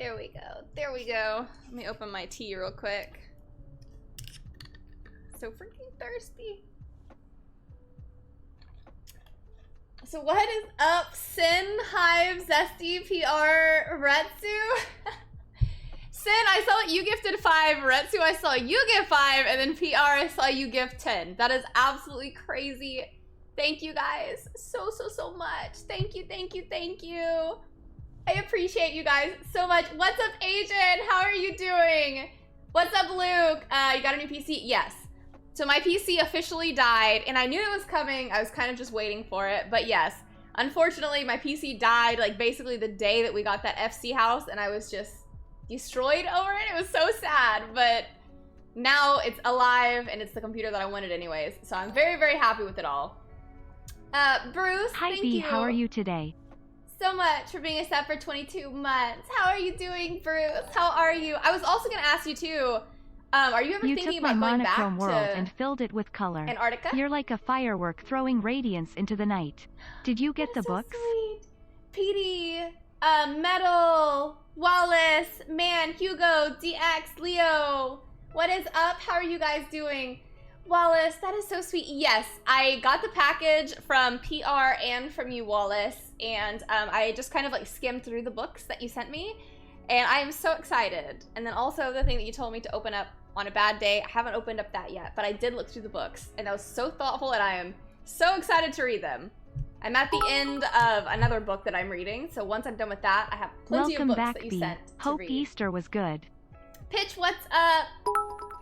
There we go. There we go. Let me open my tea real quick. So freaking thirsty. So what is up, Sin, Hive, Zesty, PR, Retsu? Sin, I saw that you gifted 5. Retsu, I saw you give 5. And then PR, I saw you give 10. That is absolutely crazy. Thank you guys so much. Thank you, thank you, thank you. I appreciate you guys so much. What's up, Asian? How are you doing? What's up, Luke? You got a new PC? Yes. So my PC officially died, and I knew it was coming. I was kind of just waiting for it, but yes. Unfortunately, my PC died like basically the day that we got that FC house, and I was just destroyed over it. It was so sad, but now it's alive, and it's the computer that I wanted anyways. So I'm very happy with it all. Bruce, Hi, thank B, you how are you today? so much for being a sub for 22 months. How are you doing, Bruce? How are you? I was also gonna ask you too, are you ever thinking about going back monochrome world to and filled it with color. Antarctica? You're like a firework throwing radiance into the night. Did you get the That's so books? Sweet. Petey, Metal, Wallace, Man, Hugo, DX, Leo. What is up? How are you guys doing? Wallace, that is so sweet. Yes, I got the package from PR and from you, Wallace, and I just kind of like skimmed through the books that you sent me, and I am so excited. And then also the thing that you told me to open up on a bad day, I haven't opened up that yet, but I did look through the books, and that was so thoughtful, and I am so excited to read them. I'm at the end of another book that I'm reading, so once I'm done with that, I have plenty of books back, that you B. sent to Hope read. Easter was good. Pitch, what's up?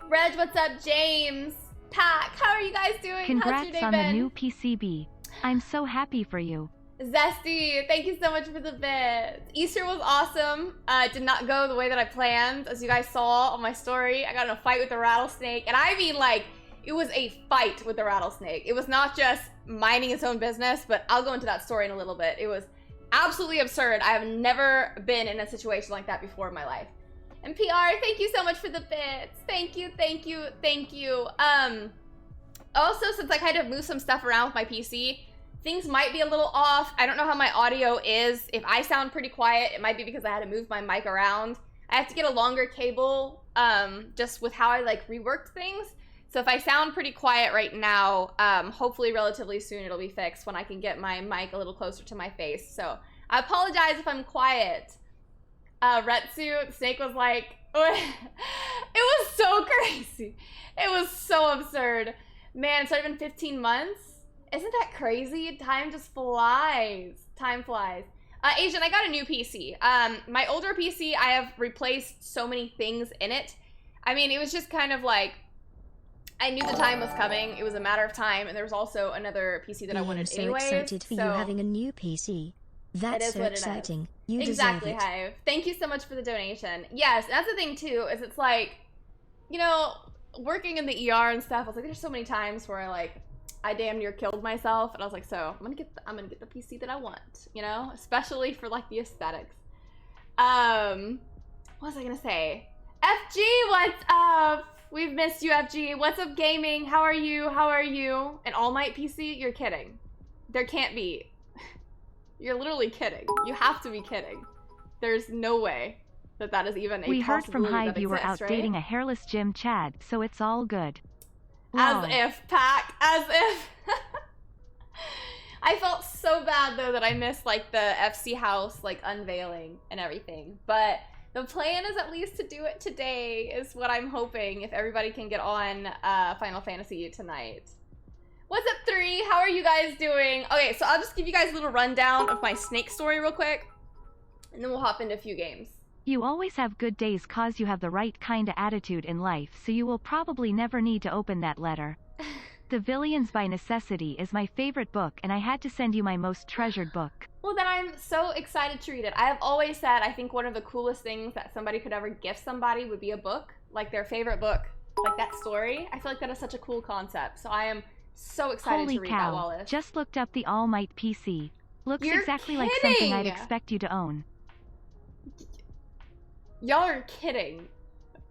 Reg, what's up? James, Pack, how are you guys doing? Congrats How's your day on been? the new PCB. I'm so happy for you. Zesty, thank you so much for the bits. Easter was awesome. It did not go the way that I planned. As you guys saw on my story, I got in a fight with a rattlesnake. And I mean, like, it was a fight with the rattlesnake. It was not just minding its own business, but I'll go into that story in a little bit. It was absolutely absurd. I have never been in a situation like that before in my life. And PR, thank you so much for the bits. Thank you, thank you, thank you. Also, since I kind of moved some stuff around with my PC, things might be a little off. I don't know how my audio is. If I sound pretty quiet, it might be because I had to move my mic around. I have to get a longer cable, just with how I like reworked things. So if I sound pretty quiet right now, hopefully relatively soon it'll be fixed when I can get my mic a little closer to my face. So I apologize if I'm quiet. Retsu, Snake was like, it was so crazy. It was so absurd. Man, it's already been 15 months. Isn't that crazy? Time just flies. Time flies. Asian, I got a new PC. My older PC, I have replaced so many things in it. I mean, it was just kind of like, I knew the time was coming. It was a matter of time, and there was also another PC that I wanted anyways. I'm so excited for you having a new PC. That's so exciting. You exactly, deserve it. Hive. Thank you so much for the donation. Yes, that's the thing too, is it's like, you know, working in the ER and stuff, I was like, there's so many times where I damn near killed myself, and I was like, so I'm gonna get the PC that I want, you know, especially for like the aesthetics. What was I gonna say? FG, what's up? We've missed you, FG. What's up, gaming? How are you? How are you? An All Might PC? You're kidding. There can't be. You're literally kidding. You have to be kidding. There's no way that that is even a possibility. We heard from Hive that you were exists, out right? dating a hairless Jim Chad, so it's all good. As Wow. if, Pack, as if. I felt so bad though that I missed like the FC house like unveiling and everything. But the plan is at least to do it today is what I'm hoping, if everybody can get on Final Fantasy tonight. What's up, 3? How are you guys doing? Okay, so I'll just give you guys a little rundown of my Snake story real quick, and then we'll hop into a few games. You always have good days cause you have the right kinda attitude in life, so you will probably never need to open that letter. The Villains by Necessity is my favorite book, and I had to send you my most treasured book. Well, then I'm so excited to read it. I have always said I think one of the coolest things that somebody could ever gift somebody would be a book, like their favorite book, like that story. I feel like that is such a cool concept, so I am so excited Holy to read cow, that, Wallace. just looked up the All Might PC. Looks You're exactly like something I'd kidding! expect you to own. Y'all are kidding,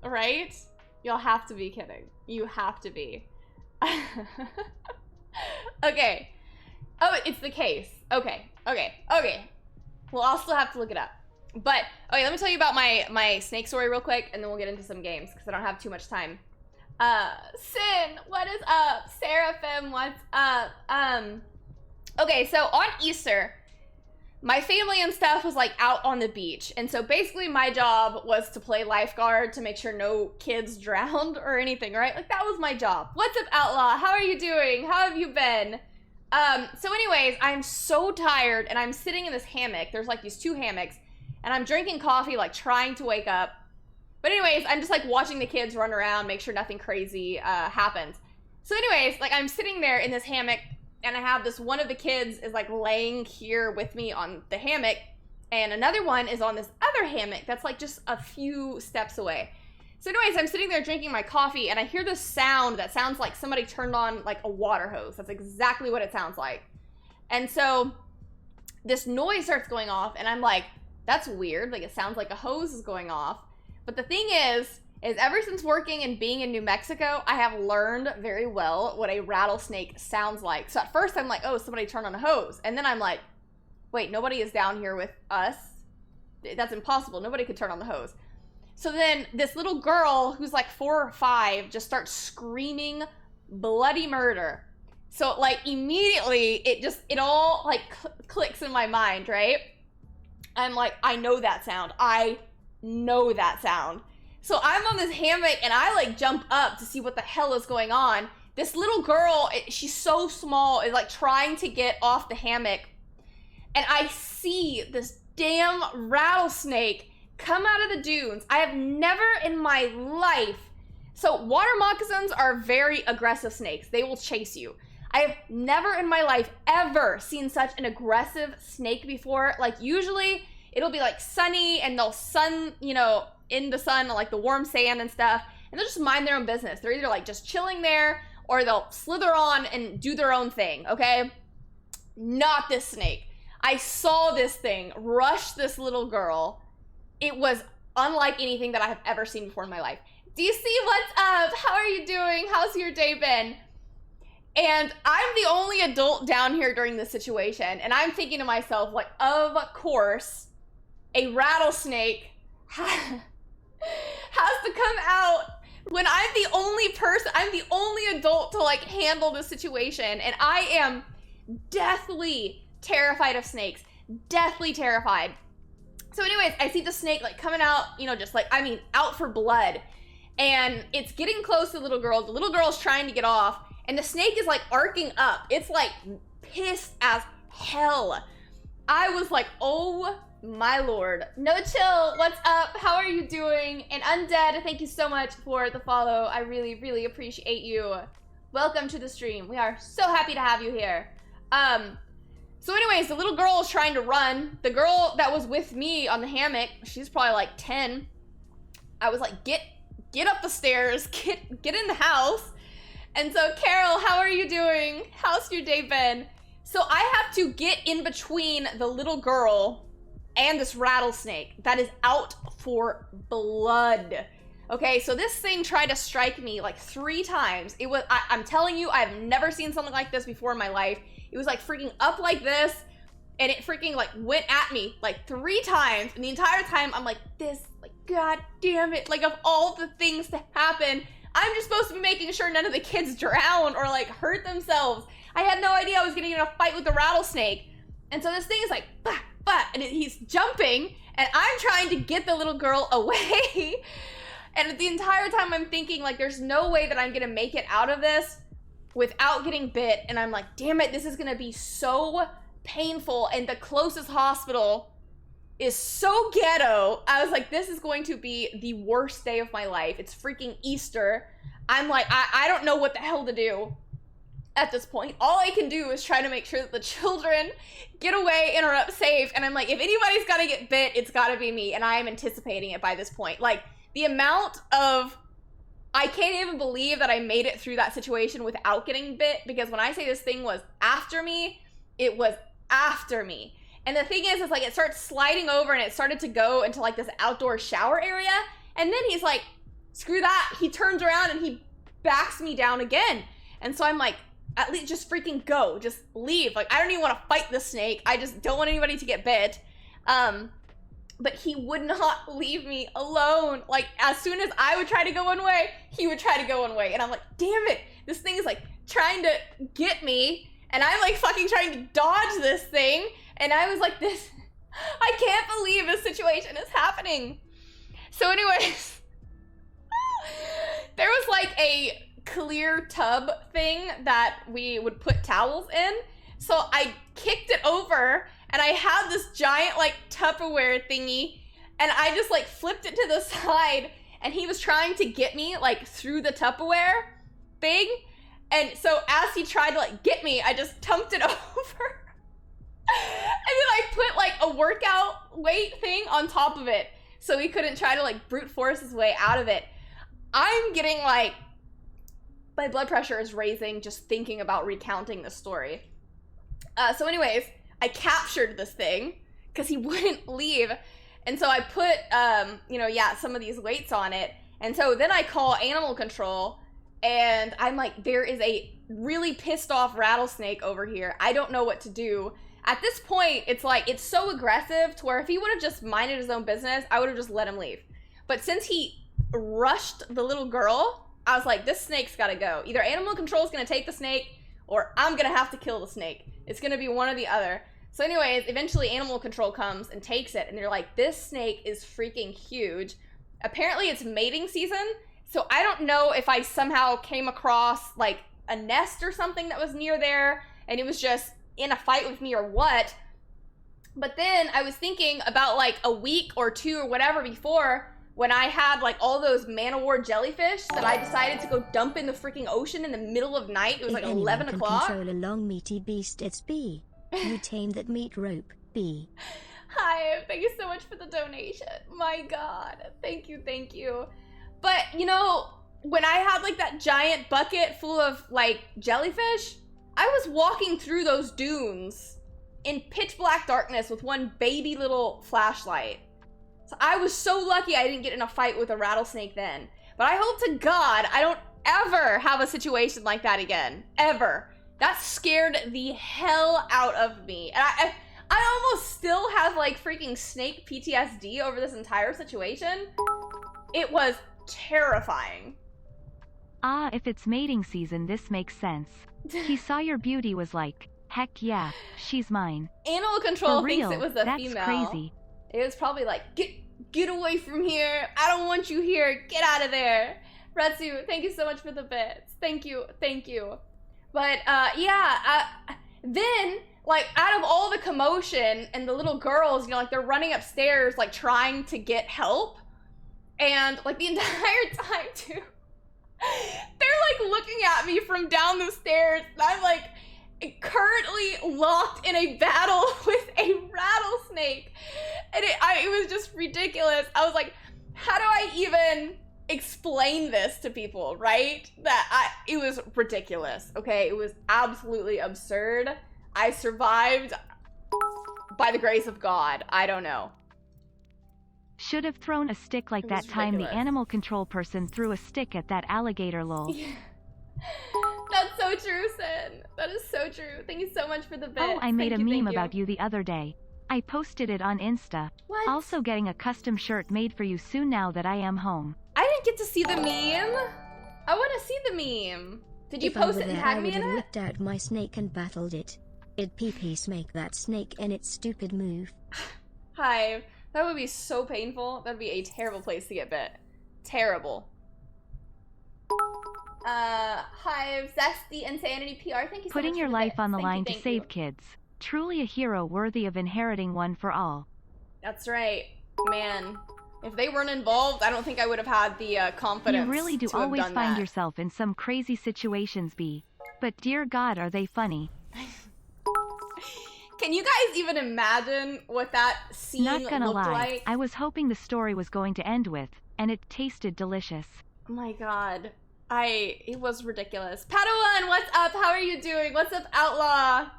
right? Y'all have to be kidding. You have to be. Okay. Oh, it's the case. Okay. We'll also have to look it up. But, okay, let me tell you about my snake story real quick, and then we'll get into some games, because I don't have too much time. Sin, what is up? Seraphim, what's up? Okay, so on Easter, my family and stuff was, like, out on the beach, and so basically my job was to play lifeguard to make sure no kids drowned or anything, right? Like, that was my job. What's up, Outlaw? How are you doing? How have you been? So anyways, I'm so tired, and I'm sitting in this hammock. There's, like, these 2 hammocks, and I'm drinking coffee, like, trying to wake up. But anyways, I'm just, like, watching the kids run around, make sure nothing crazy happens. So anyways, like, I'm sitting there in this hammock, and I have this one of the kids is, like, laying here with me on the hammock, and another one is on this other hammock that's, like, just a few steps away. So anyways, I'm sitting there drinking my coffee, and I hear this sound that sounds like somebody turned on, like, a water hose. That's exactly what it sounds like. And so this noise starts going off, and I'm like, that's weird. Like, it sounds like a hose is going off. But the thing is ever since working and being in New Mexico, I have learned very well what a rattlesnake sounds like. So at first I'm like, oh, somebody turned on a hose. And then I'm like, wait, nobody is down here with us. That's impossible. Nobody could turn on the hose. So then this little girl who's like 4 or 5 just starts screaming bloody murder. So like immediately it all like clicks in my mind, right? I'm like, I know that sound. I know that sound. So I'm on this hammock and I like jump up to see what the hell is going on. This little girl, she's so small, is like trying to get off the hammock. And I see this damn rattlesnake come out of the dunes. I have never in my life. So water moccasins are very aggressive snakes. They will chase you. I have never in my life ever seen such an aggressive snake before. Like usually it'll be like sunny and they'll sun, you know, in the sun, like the warm sand and stuff. And they'll just mind their own business. They're either like just chilling there or they'll slither on and do their own thing, okay? Not this snake. I saw this thing rush this little girl. It was unlike anything that I have ever seen before in my life. DC, what's up? How are you doing? How's your day been? And I'm the only adult down here during this situation. And I'm thinking to myself, like, of course, a rattlesnake has to come out when I'm the only person, I'm the only adult to like handle this situation. And I am deathly terrified of snakes. Deathly terrified. So anyways, I see the snake like coming out, you know, just like, I mean, out for blood. And it's getting close to the little girl. The little girl's trying to get off. And the snake is like arcing up. It's like pissed as hell. I was like, oh my lord. No chill, what's up? How are you doing? And Undead, thank you so much for the follow. I really, really appreciate you. Welcome to the stream. We are so happy to have you here. So anyways, the little girl is trying to run. The girl that was with me on the hammock, she's probably like 10. I was like, get up the stairs, get in the house. And so, Carol, how are you doing? How's your day been? So I have to get in between the little girl and this rattlesnake that is out for blood. Okay, so this thing tried to strike me like 3 times. It was, I'm telling you, I've never seen something like this before in my life. It was like freaking up like this, and it freaking like went at me like 3 times. And the entire time I'm like, this, like, god damn it. Like of all the things to happen, I'm just supposed to be making sure none of the kids drown or like hurt themselves. I had no idea I was getting in a fight with the rattlesnake. And so this thing is like, bah, bah, and he's jumping, and I'm trying to get the little girl away. And the entire time I'm thinking like, there's no way that I'm gonna make it out of this without getting bit. And I'm like, damn it, this is gonna be so painful. And the closest hospital is so ghetto. I was like, this is going to be the worst day of my life. It's freaking Easter. I'm like, I don't know what the hell to do at this point. All I can do is try to make sure that the children get away and are up safe. And I'm like, if anybody's gotta get bit, it's gotta be me. And I am anticipating it by this point. Like the amount of, I can't even believe that I made it through that situation without getting bit, because when I say this thing was after me, it was after me. And the thing is like it starts sliding over and it started to go into like this outdoor shower area. And then he's like, screw that. He turns around and he backs me down again. And so I'm like, at least just freaking go. Just leave. Like, I don't even want to fight the snake. I just don't want anybody to get bit. but he would not leave me alone. Like, as soon as I would try to go one way, he would try to go one way. And I'm like, damn it, this thing is like trying to get me, and I'm like fucking trying to dodge this thing. And I was like, I can't believe this situation is happening. So anyways, there was like a clear tub thing that we would put towels in. So I kicked it over, and I had this giant like Tupperware thingy, and I just like flipped it to the side, and he was trying to get me like through the Tupperware thing. And so as he tried to like get me, I just tumped it over. And then I put like a workout weight thing on top of it, so he couldn't try to like brute force his way out of it. I'm getting like, my blood pressure is raising just thinking about recounting the story. So anyways, I captured this thing because he wouldn't leave. And so I put, some of these weights on it. And so then I call animal control, and I'm like, there is a really pissed off rattlesnake over here. I don't know what to do. At this point, it's like, it's so aggressive to where if he would have just minded his own business, I would have just let him leave. But since he rushed the little girl, I was like, this snake's gotta go. Either animal control is gonna take the snake, or I'm gonna have to kill the snake. It's gonna be one or the other. So anyways, eventually animal control comes and takes it, and they're like, this snake is freaking huge. Apparently it's mating season, so I don't know if I somehow came across like a nest or something that was near there, and it was just in a fight with me or what. But then I was thinking about like a week or two or whatever before, when I had like all those man-o-war jellyfish that I decided to go dump in the freaking ocean in the middle of night. It was like 11 o'clock. Control a long meaty beast, it's B. You tame that meat rope, B. Hi, thank you so much for the donation. My God, thank you. But you know, when I had like that giant bucket full of like jellyfish, I was walking through those dunes in pitch black darkness with one baby little flashlight. So I was so lucky I didn't get in a fight with a rattlesnake then. But I hope to God I don't ever have a situation like that again. Ever. That scared the hell out of me. And I almost still have like freaking snake PTSD over this entire situation. It was terrifying. Ah, if it's mating season, this makes sense. He saw your beauty, was like, heck yeah, she's mine. Animal control For thinks real, it was a that's female. Crazy. It was probably like, get away from here. I don't want you here. Get out of there. Retsu, thank you so much for the bits. Thank you. But then like out of all the commotion and the little girls, you know, like they're running upstairs, like trying to get help. And like the entire time too, they're like looking at me from down the stairs, and I'm like currently locked in a battle with a rattlesnake. And it was just ridiculous. I was like, how do I even explain this to people, right? It was ridiculous, okay? It was absolutely absurd. I survived by the grace of God. I don't know. Should have thrown a stick like that time ridiculous. The animal control person threw a stick at that alligator, lol. Yeah. That's so true, Sin. That is so true. Thank you so much for the bits. Oh, I made a meme about you the other day. I posted it on Insta. What? Also getting a custom shirt made for you soon now that I am home. I didn't get to see the meme. I want to see the meme. Did you post it and tag me in I would have it? whipped out my snake and battled it. It'd pee-pee make that snake and its stupid move. Hi. That would be so painful. That'd be a terrible place to get bit. Terrible. Hive, Zesty, Insanity PR, thank you so much. Putting your for the life bits. on the Thank line you, to thank save you. kids. Truly a hero worthy of inheriting one for all. That's right. Man, if they weren't involved, I don't think I would have had the confidence. You really do to have always done find that. yourself in some crazy situations, B. But dear God, are they funny. Can you guys even imagine what that scene Not gonna looked lie, like? I was hoping the story was going to end with, and it tasted delicious. Oh my God. It was ridiculous. Padawan, what's up? How are you doing? What's up, Outlaw?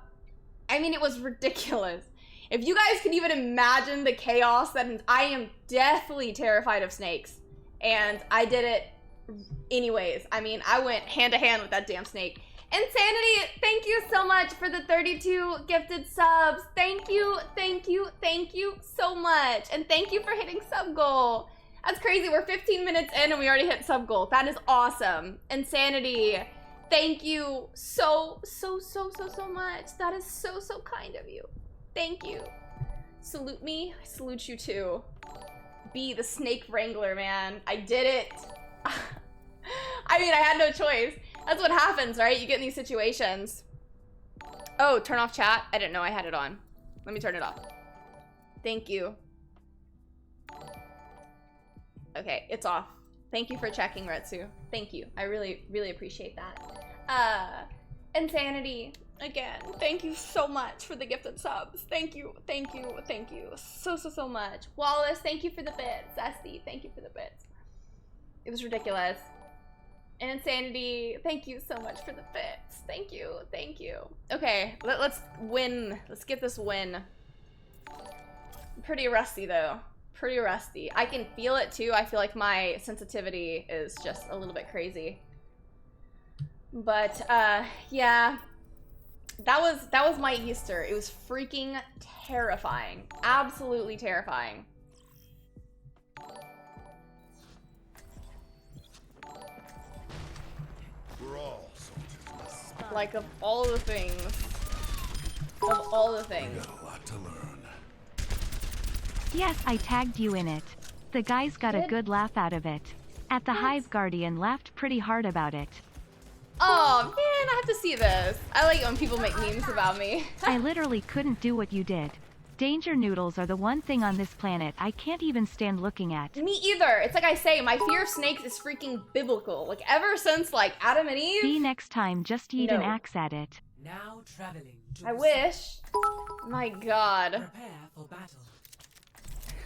I mean, it was ridiculous. If you guys can even imagine the chaos that I am deathly terrified of snakes. And I did it anyways. I mean, I went hand to hand with that damn snake. Insanity, thank you so much for the 32 gifted subs. Thank you, thank you, thank you so much. And thank you for hitting sub goal. That's crazy, we're 15 minutes in and we already hit sub goal. That is awesome. Insanity, thank you so much. That is so kind of you. Thank you. Salute me, I salute you too. Be the snake wrangler, man. I did it. I mean, I had no choice. That's what happens, right? You get in these situations. Oh, turn off chat? I didn't know I had it on. Let me turn it off. Thank you. Okay, it's off. Thank you for checking, Retsu. Thank you. I really appreciate that. Insanity, again, thank you so much for the gifted subs. Thank you so much. Wallace, thank you for the bits. Zesty, thank you for the bits. It was ridiculous. And Insanity, thank you so much for the bits. Thank you. Okay, let's win. Let's get this win. I'm pretty rusty though. Pretty rusty. I can feel it too. I feel like my sensitivity is just a little bit crazy. But yeah. That was my Easter. It was freaking terrifying. Absolutely terrifying. We're all soldiers. Like of all the things. Of all the things. We got a lot to learn. Yes, I tagged you in it. The guys got a good laugh out of it. At the Hive Guardian laughed pretty hard about it. Oh man, I have to see this. I like it when people make memes about me. I literally couldn't do what you did. Danger noodles are the one thing on this planet I can't even stand looking at. Me either. It's like I say, my fear of snakes is freaking biblical. Like ever since like Adam and Eve. See next time, just eat an axe at it. Now traveling to I wish. My God. prepare for battle.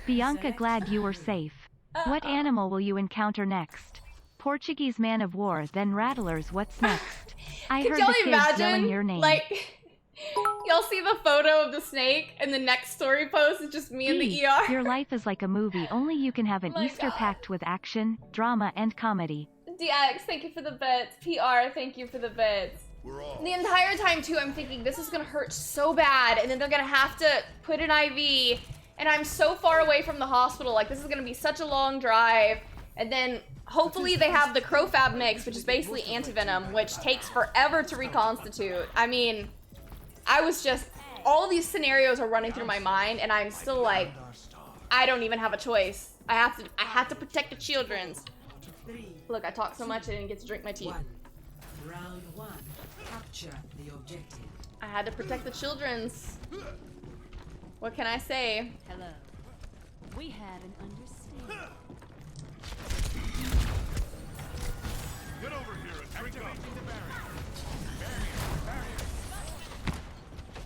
Bianca, glad you were safe. What animal will you encounter next? Portuguese man of war, then rattlers, what's next? I Could heard y'all the kids imagine, yelling your name. like, y'all see the photo of the snake and the next story post is just me in the ER? Your life is like a movie, only you can have an My Easter God. packed with action, drama, and comedy. DX, thank you for the bits. PR, thank you for the bits. We're all The entire time too, I'm thinking this is gonna hurt so bad, and then they're gonna have to put an IV, and I'm so far away from the hospital. Like this is gonna be such a long drive, and then hopefully they have the Crofab mix, which is basically antivenom, which takes forever to reconstitute. I mean, I was just all these scenarios are running through my mind, and I'm still like, I don't even have a choice. I have to protect the children's. 3, Look, I talked so much I didn't get to drink my tea. 1. Round 1. Capture the objective. I had to protect the children's. What can I say? Hello. We had an understanding. get over here and drink up.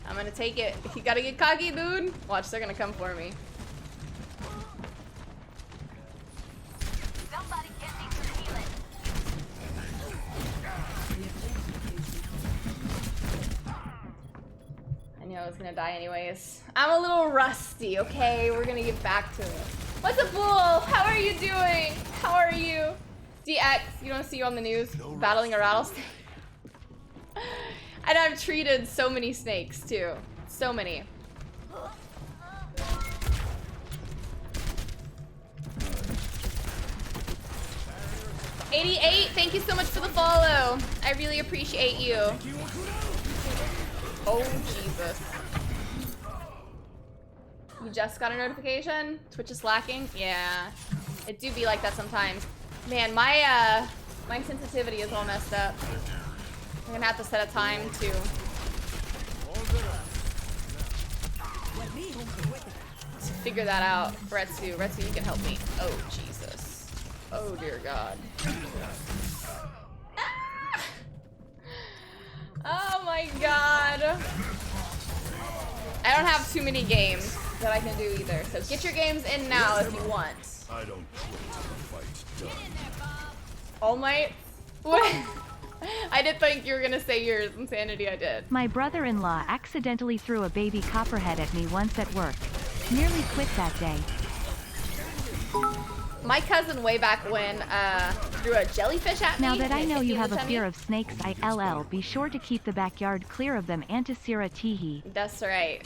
I'm gonna take it. You gotta get cocky, dude. Watch, they're gonna come for me. Somebody get me some healing. I knew I was gonna die anyways. I'm a little rusty, okay? We're gonna get back to it. What's up, Bull? How are you doing? How are you? DX, you don't see you on the news battling a rattlesnake? And I've treated so many snakes too. So many. '88, thank you so much for the follow. I really appreciate you. Oh, Jesus. You just got a notification? Twitch is slacking? Yeah. It do be like that sometimes. Man, my sensitivity is all messed up. I'm gonna have to set a time to figure that out. Retsu, you can help me. Oh, Jesus. Oh, dear God. Oh my God. I don't have too many games that I can do either. So get your games in now if you want. I don't quit till the fight's done. All Might? What? I did think you were gonna say yours. Insanity, I did. My brother-in-law accidentally threw a baby copperhead at me once at work. Nearly quit that day. My cousin way back when threw a jellyfish at me. Now that I and it know hit me you in have the a tummy. fear of snakes, ILL, be sure to keep the backyard clear of them. Antisera teehee. That's right.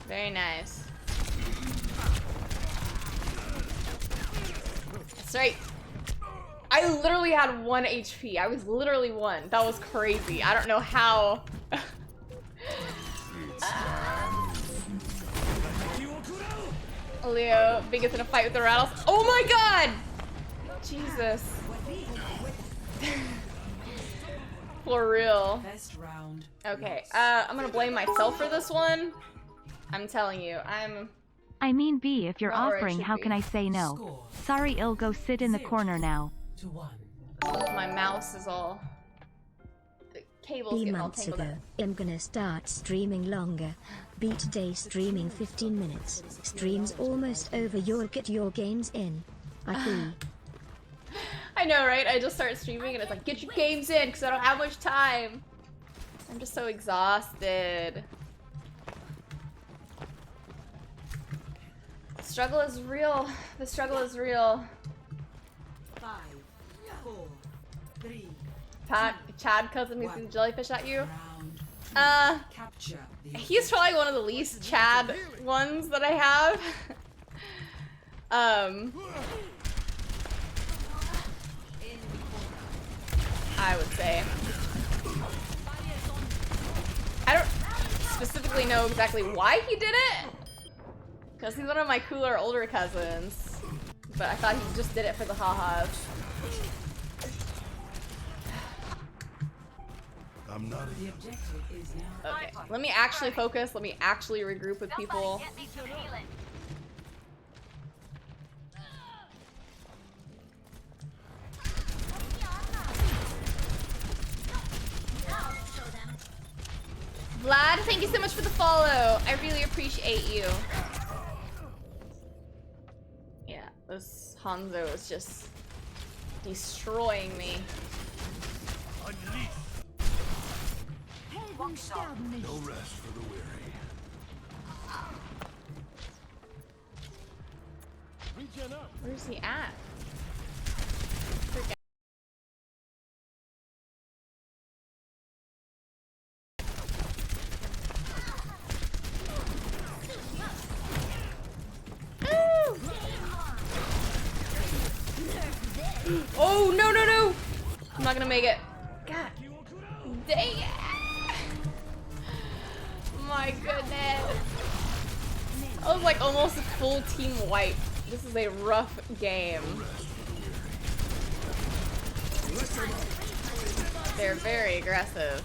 Very nice. That's right. I literally had 1 HP. I was literally 1. That was crazy. I don't know how. Leo, biggest in a fight with the rattles. Oh my god! Jesus. For real. Best round. Okay, I'm gonna blame myself for this one. I'm telling you, I mean B, if you're Not where I offering, should how be. can I say no? Score Sorry, I'll go sit in the corner now. 2-1. my mouse is all, the cable's 3 getting all months tangled ago, up. I'm gonna start streaming longer. Beat day streaming 15 minutes. Stream's almost over, you'll get your games in. I agree. I know, right? I just start streaming and it's like, get your games in because I don't have much time. I'm just so exhausted. The struggle is real. The struggle is real. 5, 4, 3. Chad cousin who threw the jellyfish at you. Round. Capture the He's probably one of the least Chad ones that I have. I would say. I don't specifically know exactly why he did it, because he's one of my cooler older cousins, but I thought he just did it for the ha-has. I'm not The objective is now. Okay, let me actually focus, let me actually regroup with people. Vlad, thank you so much for the follow. I really appreciate you. Yeah, this Hanzo is just destroying me. unleashed. No rest for the weary. Regen up. Where's he at? Freaking- Oh, no, no, no! I'm not gonna make it. God dang it! My goodness. I was like almost a full team wipe. This is a rough game. They're very aggressive.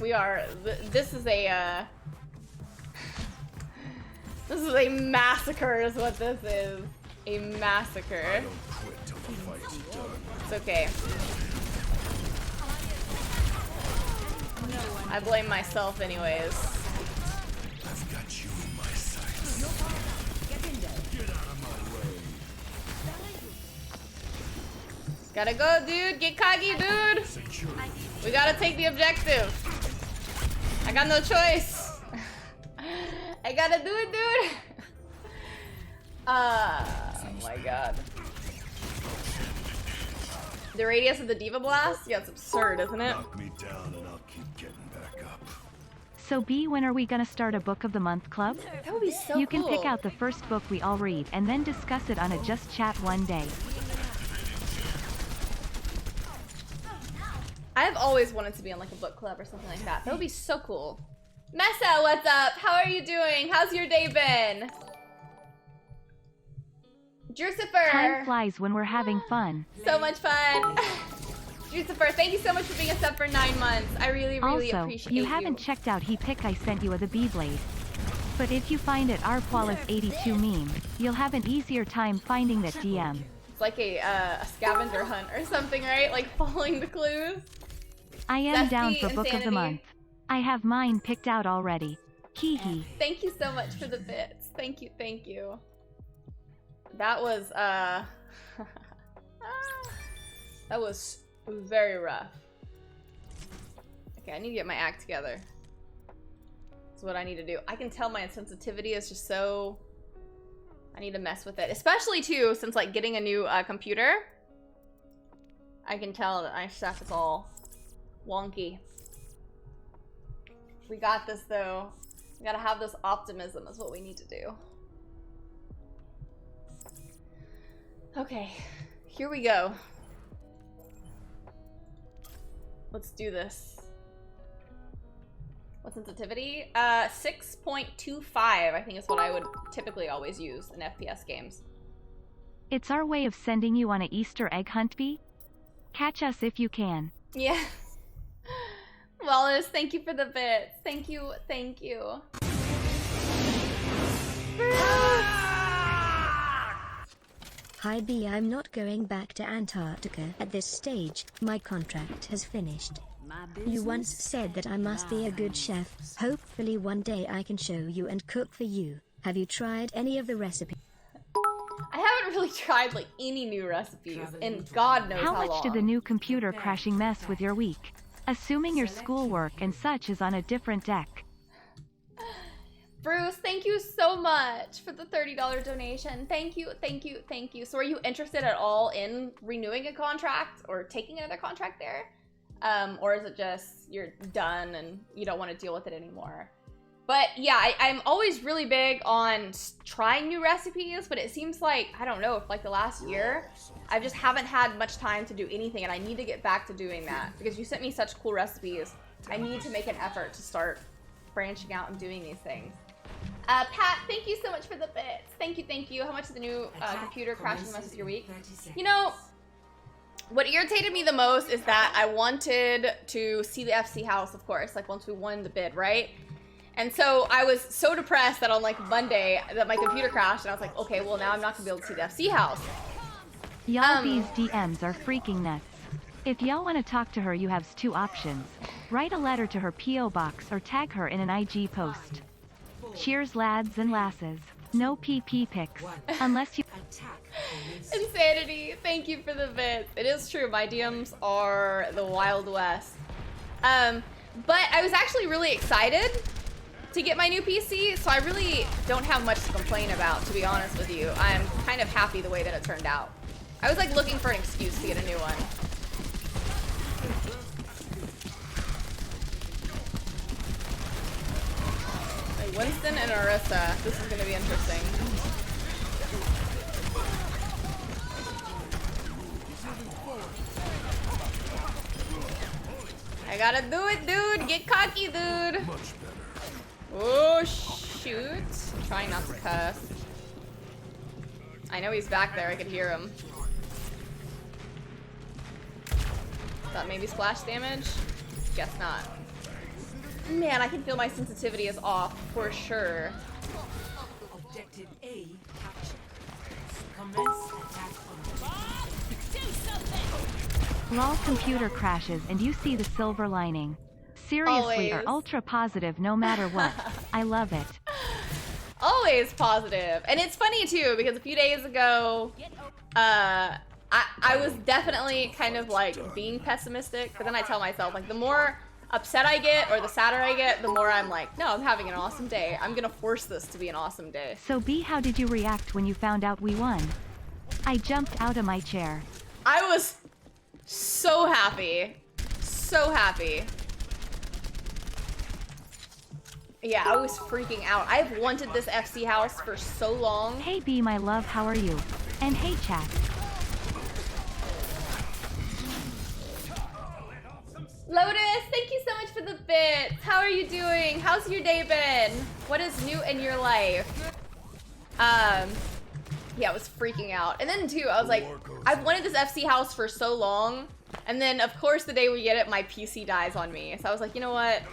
We are. This is a. This is a massacre, is what this is. A massacre. I don't quit till the fight's done. It's okay. I blame myself, anyways. I've got you in my sights. Get out of my way. Gotta go, dude. Get cocky, dude. Security. We gotta take the objective. I got no choice. I gotta do it, dude. Oh my god. The radius of the Diva Blast? Yeah, it's absurd, isn't it? Knock me down and I'll keep getting back up. So B, when are we gonna start a book of the month club? That would be so You cool. can pick out the first book we all read and then discuss it on a Just Chat one day. I've always wanted to be on like a book club or something like that. That would be so cool. Messa, what's up? How are you doing? How's your day been? Drucifer! Time flies when we're having fun. So much fun. Drucifer, thank you so much for being a sub for 9 months. I really, really Also, appreciate you haven't checked out he pic I sent you of the Beyblade. But if you find it rqualis82 meme, you'll have an easier time finding that DM. It's like a scavenger hunt or something, right? Like following the clues. I am down Zesty for book of the Insanity. month. I have mine picked out already. Hee hee. Thank you so much for the bits. Thank you, thank you. That was, that was very rough. Okay, I need to get my act together. That's what I need to do. I can tell my sensitivity is just so... I need to mess with it. Especially, too, since, like, getting a new computer. I can tell that my stuff is all wonky. We got this, though. We gotta have this optimism is what we need to do. Okay, here we go. Let's do this. What sensitivity? 6.25, I think is what I would typically always use in FPS games. It's our way of sending you on a Easter egg hunt, Bee. Catch us if you can. Yeah. Wallace, thank you for the bits. Thank you, thank you. Hi B, I'm not going back to Antarctica at this stage. My contract has finished. You once said that I must be a good chef. Hopefully one day I can show you and cook for you. Have you tried any of the recipes? I haven't really tried like any new recipes in God knows how long. How much did the new computer crashing mess with your week? Assuming your schoolwork and such is on a different deck. Bruce, thank you so much for the $30 donation. Thank you, thank you, thank you. So are you interested at all in renewing a contract or taking another contract there? Or is it just you're done and you don't want to deal with it anymore? But yeah, I'm always really big on trying new recipes, but it seems like, I don't know, for like the last year, I just haven't had much time to do anything, and I need to get back to doing that because you sent me such cool recipes. I need to make an effort to start branching out and doing these things. Pat, thank you so much for the bits. Thank you, thank you. How much did the new computer crashing mess with your week? You know, what irritated me the most is that I wanted to see the FC house, of course, like once we won the bid, right? And so I was so depressed that on like Monday that my computer crashed and I was like, okay, well now I'm not gonna be able to see the FC house. Y'all these DMs are freaking nuts. If y'all want to talk to her, you have two options. Write a letter to her P.O. box or tag her in an IG post. Cheers lads and lasses. No PP pics. Unless you... Insanity, thank you for the bits. It is true, my DMs are the Wild West. But I was actually really excited to get my new PC, so I really don't have much to complain about, to be honest with you. I'm kind of happy the way that it turned out. I was like looking for an excuse to get a new one. Like Winston and Orisa, this is gonna be interesting. I gotta do it, dude. Get cocky, dude. Oh, shoot. I'm trying not to cuss. I know he's back there. I could hear him. Thought maybe splash damage? Guess not. Man, I can feel my sensitivity is off for sure. Objective A captured. Commence attack on lol computer crashes and you see the silver lining. Seriously, Always. are ultra positive no matter what. I love it. Always positive. And it's funny too, because a few days ago, I was definitely kind of like being pessimistic, but then I tell myself, like, the more upset I get or the sadder I get, the more I'm like, no, I'm having an awesome day. I'm gonna force this to be an awesome day. So B, how did you react when you found out we won? I jumped out of my chair. I was so happy. So happy. Yeah, I was freaking out. I've wanted this FC house for so long. Hey B, my love, how are you? And hey chat. Lotus, thank you so much for the bits. How are you doing? How's your day been? What is new in your life? Yeah, I was freaking out. And then too, I was like, I've wanted this FC house for so long. And then of course the day we get it, my PC dies on me. So I was like, you know what?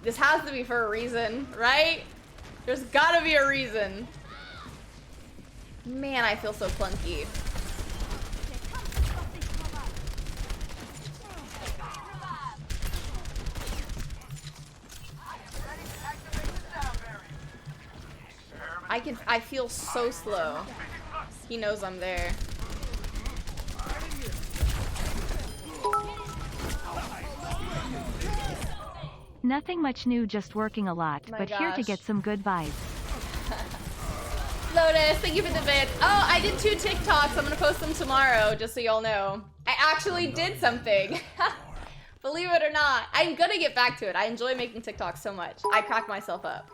This has to be for a reason, right? There's gotta be a reason. Man, I feel so clunky. I feel so slow. He knows I'm there. Nothing much new, just working a lot, My but here to gosh. get some good vibes. Lotus, thank you for the bits. Oh, I did 2 TikToks. I'm gonna post them tomorrow, just so y'all know. I actually did something. Believe it or not. I'm gonna get back to it. I enjoy making TikToks so much. I crack myself up.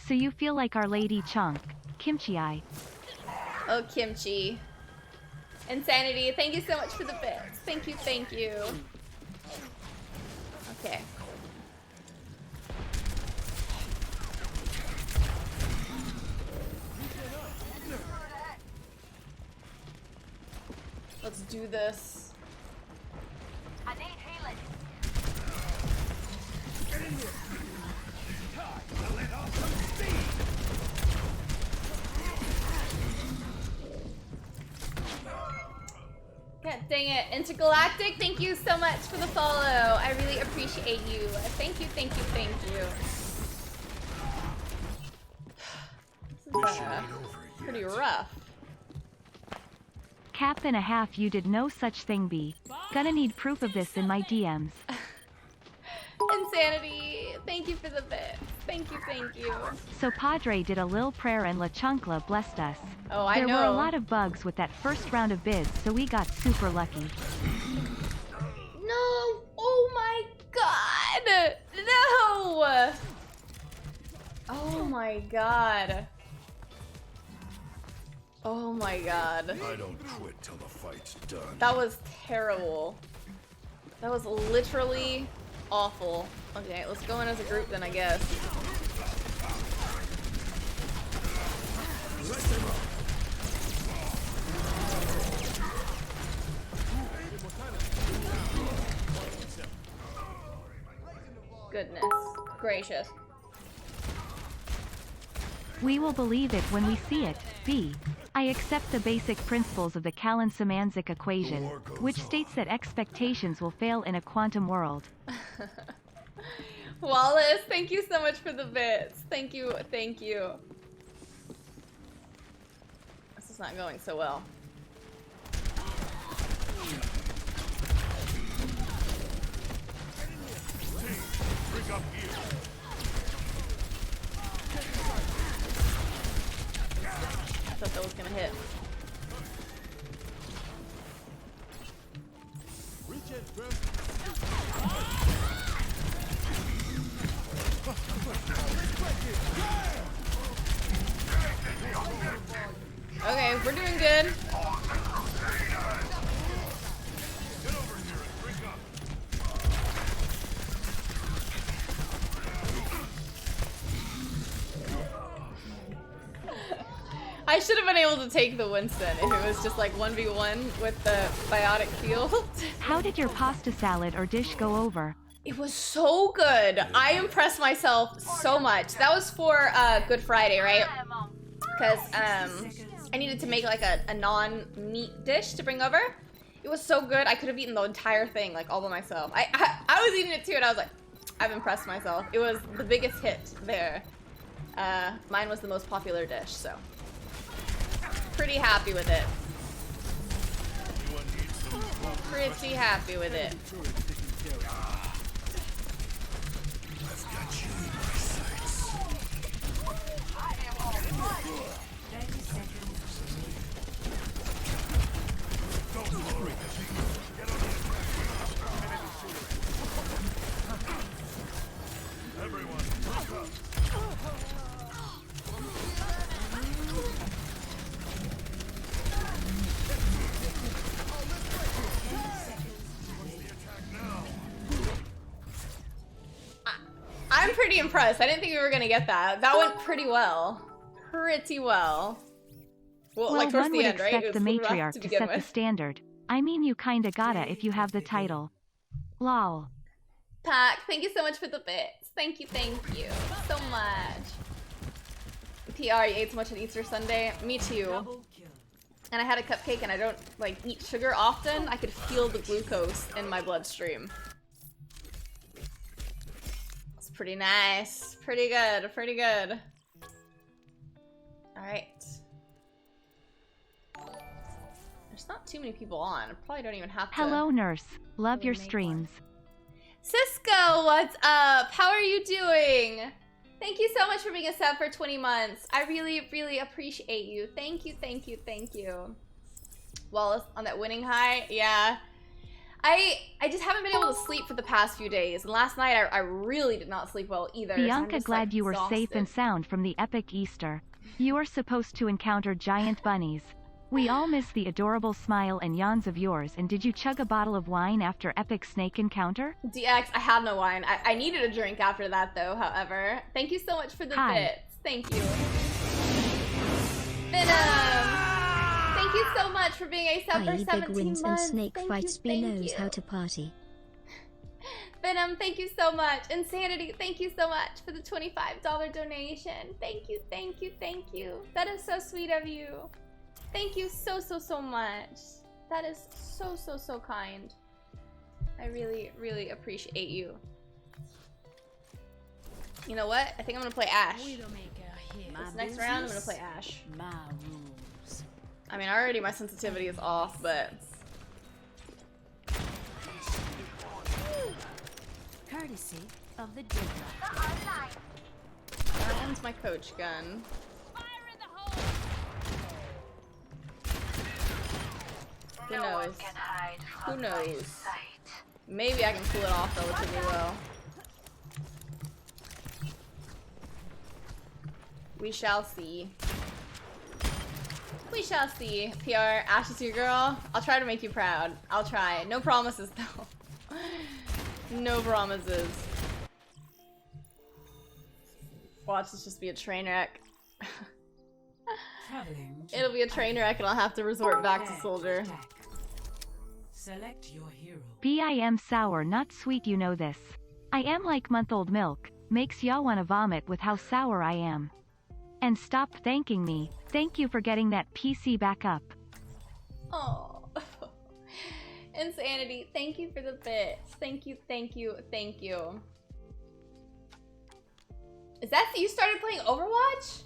So you feel like Our Lady Chunk. Kimchi eye. Oh, Kimchi. Insanity, thank you so much for the bits. Thank you, thank you. Okay. Let's do this. I need healing. Get in here. I let off some steam. God dang it. Intergalactic, thank you so much for the follow. I really appreciate you. Thank you, thank you, thank you. This is Mission ain't over yet. pretty rough. Cap and a half, you did no such thing, B. Gonna need proof of this in my DMs. Insanity, thank you for the bit. Thank you, thank you. So Padre did a lil prayer and La Chunkla blessed us. Oh, I There know. were a lot of bugs with that first round of bids, so we got super lucky. No! Oh my god! No! Oh my god. Oh my god. I don't quit till the fight's done. That was terrible. That was literally awful. Okay, let's go in as a group then, I guess. Goodness gracious. We will believe it when we see it. B. I accept the basic principles of the Callan-Semanzic equation, which states that expectations will fail in a quantum world. Wallace, thank you so much for the bits. Thank you, thank you. This is not going so well. Bring up here. I thought that was gonna hit. Okay, we're doing good. I should have been able to take the Winston if it was just like 1v1 with the biotic field. How did your pasta salad or dish go over? It was so good. I impressed myself so much. That was for Good Friday, right? Because I needed to make like a non-meat dish to bring over. It was so good. I could have eaten the entire thing like all by myself. I was eating it too and I was like, I've impressed myself. It was the biggest hit there. Mine was the most popular dish, so. Pretty happy with it. Pretty happy with it. I've got you in my sights. 30 seconds. Don't worry, get on the everyone, look up. I'm pretty impressed. I didn't think we were gonna get that. That went pretty well. Pretty well. Well, like towards one the would end, right? expect It the was rough matriarch to to begin set the with. standard. I mean, you kinda gotta if you have the title. Lol. Pack, thank you so much for the bits. Thank you so much. PR, you ate so much on Easter Sunday. Me too. Double kill. And I had a cupcake and I don't like eat sugar often. I could feel the glucose in my bloodstream. It's pretty nice. Pretty good, pretty good. Alright. There's not too many people on. I probably don't even have to. Hello, nurse. Love your make streams. Cisco, what's up? How are you doing? Thank you so much for being a sub for 20 months. I really, really appreciate you. Thank you, thank you, thank you. Wallace on that winning high, yeah. I just haven't been able to sleep for the past few days. And last night I really did not sleep well either. Bianca, so I'm just, glad like, you were safe exhausted. and sound from the epic Easter. You are supposed to encounter giant bunnies. We all miss the adorable smile and yawns of yours. And did you chug a bottle of wine after epic snake encounter? DX, I have no wine. I needed a drink after that though, however. Thank you so much for the Hi. bits. Thank you. Venom! Thank you so much for being a sub for I.e. 17 big wins and months. snake Thank fights. you, B thank knows you. how to party. Venom, thank you so much. Insanity, thank you so much for the $25 donation. Thank you, thank you, thank you. That is so sweet of you. Thank you so, so, so much. That is so, so, so kind. I really, really appreciate you. You know what? I think I'm gonna play Ash. This next round, I'm gonna play Ash. My rules. I mean, already my sensitivity is off, but... Courtesy of the Deadlock. That one's my coach gun. Who knows? Who knows? Maybe I can pull it off relatively well. We shall see. We shall see. PR, Ash is your girl. I'll try to make you proud. I'll try. No promises though. No promises. Watch this just be a train wreck. It'll be a train wreck and I'll have to resort back to soldier. Select your hero. I am sour, not sweet, you know this. I am like month-old milk, makes y'all wanna vomit with how sour I am. And stop thanking me. Thank you for getting that PC back up. Oh. Insanity, thank you for the bits. Thank you, thank you, thank you. Is that you started playing Overwatch?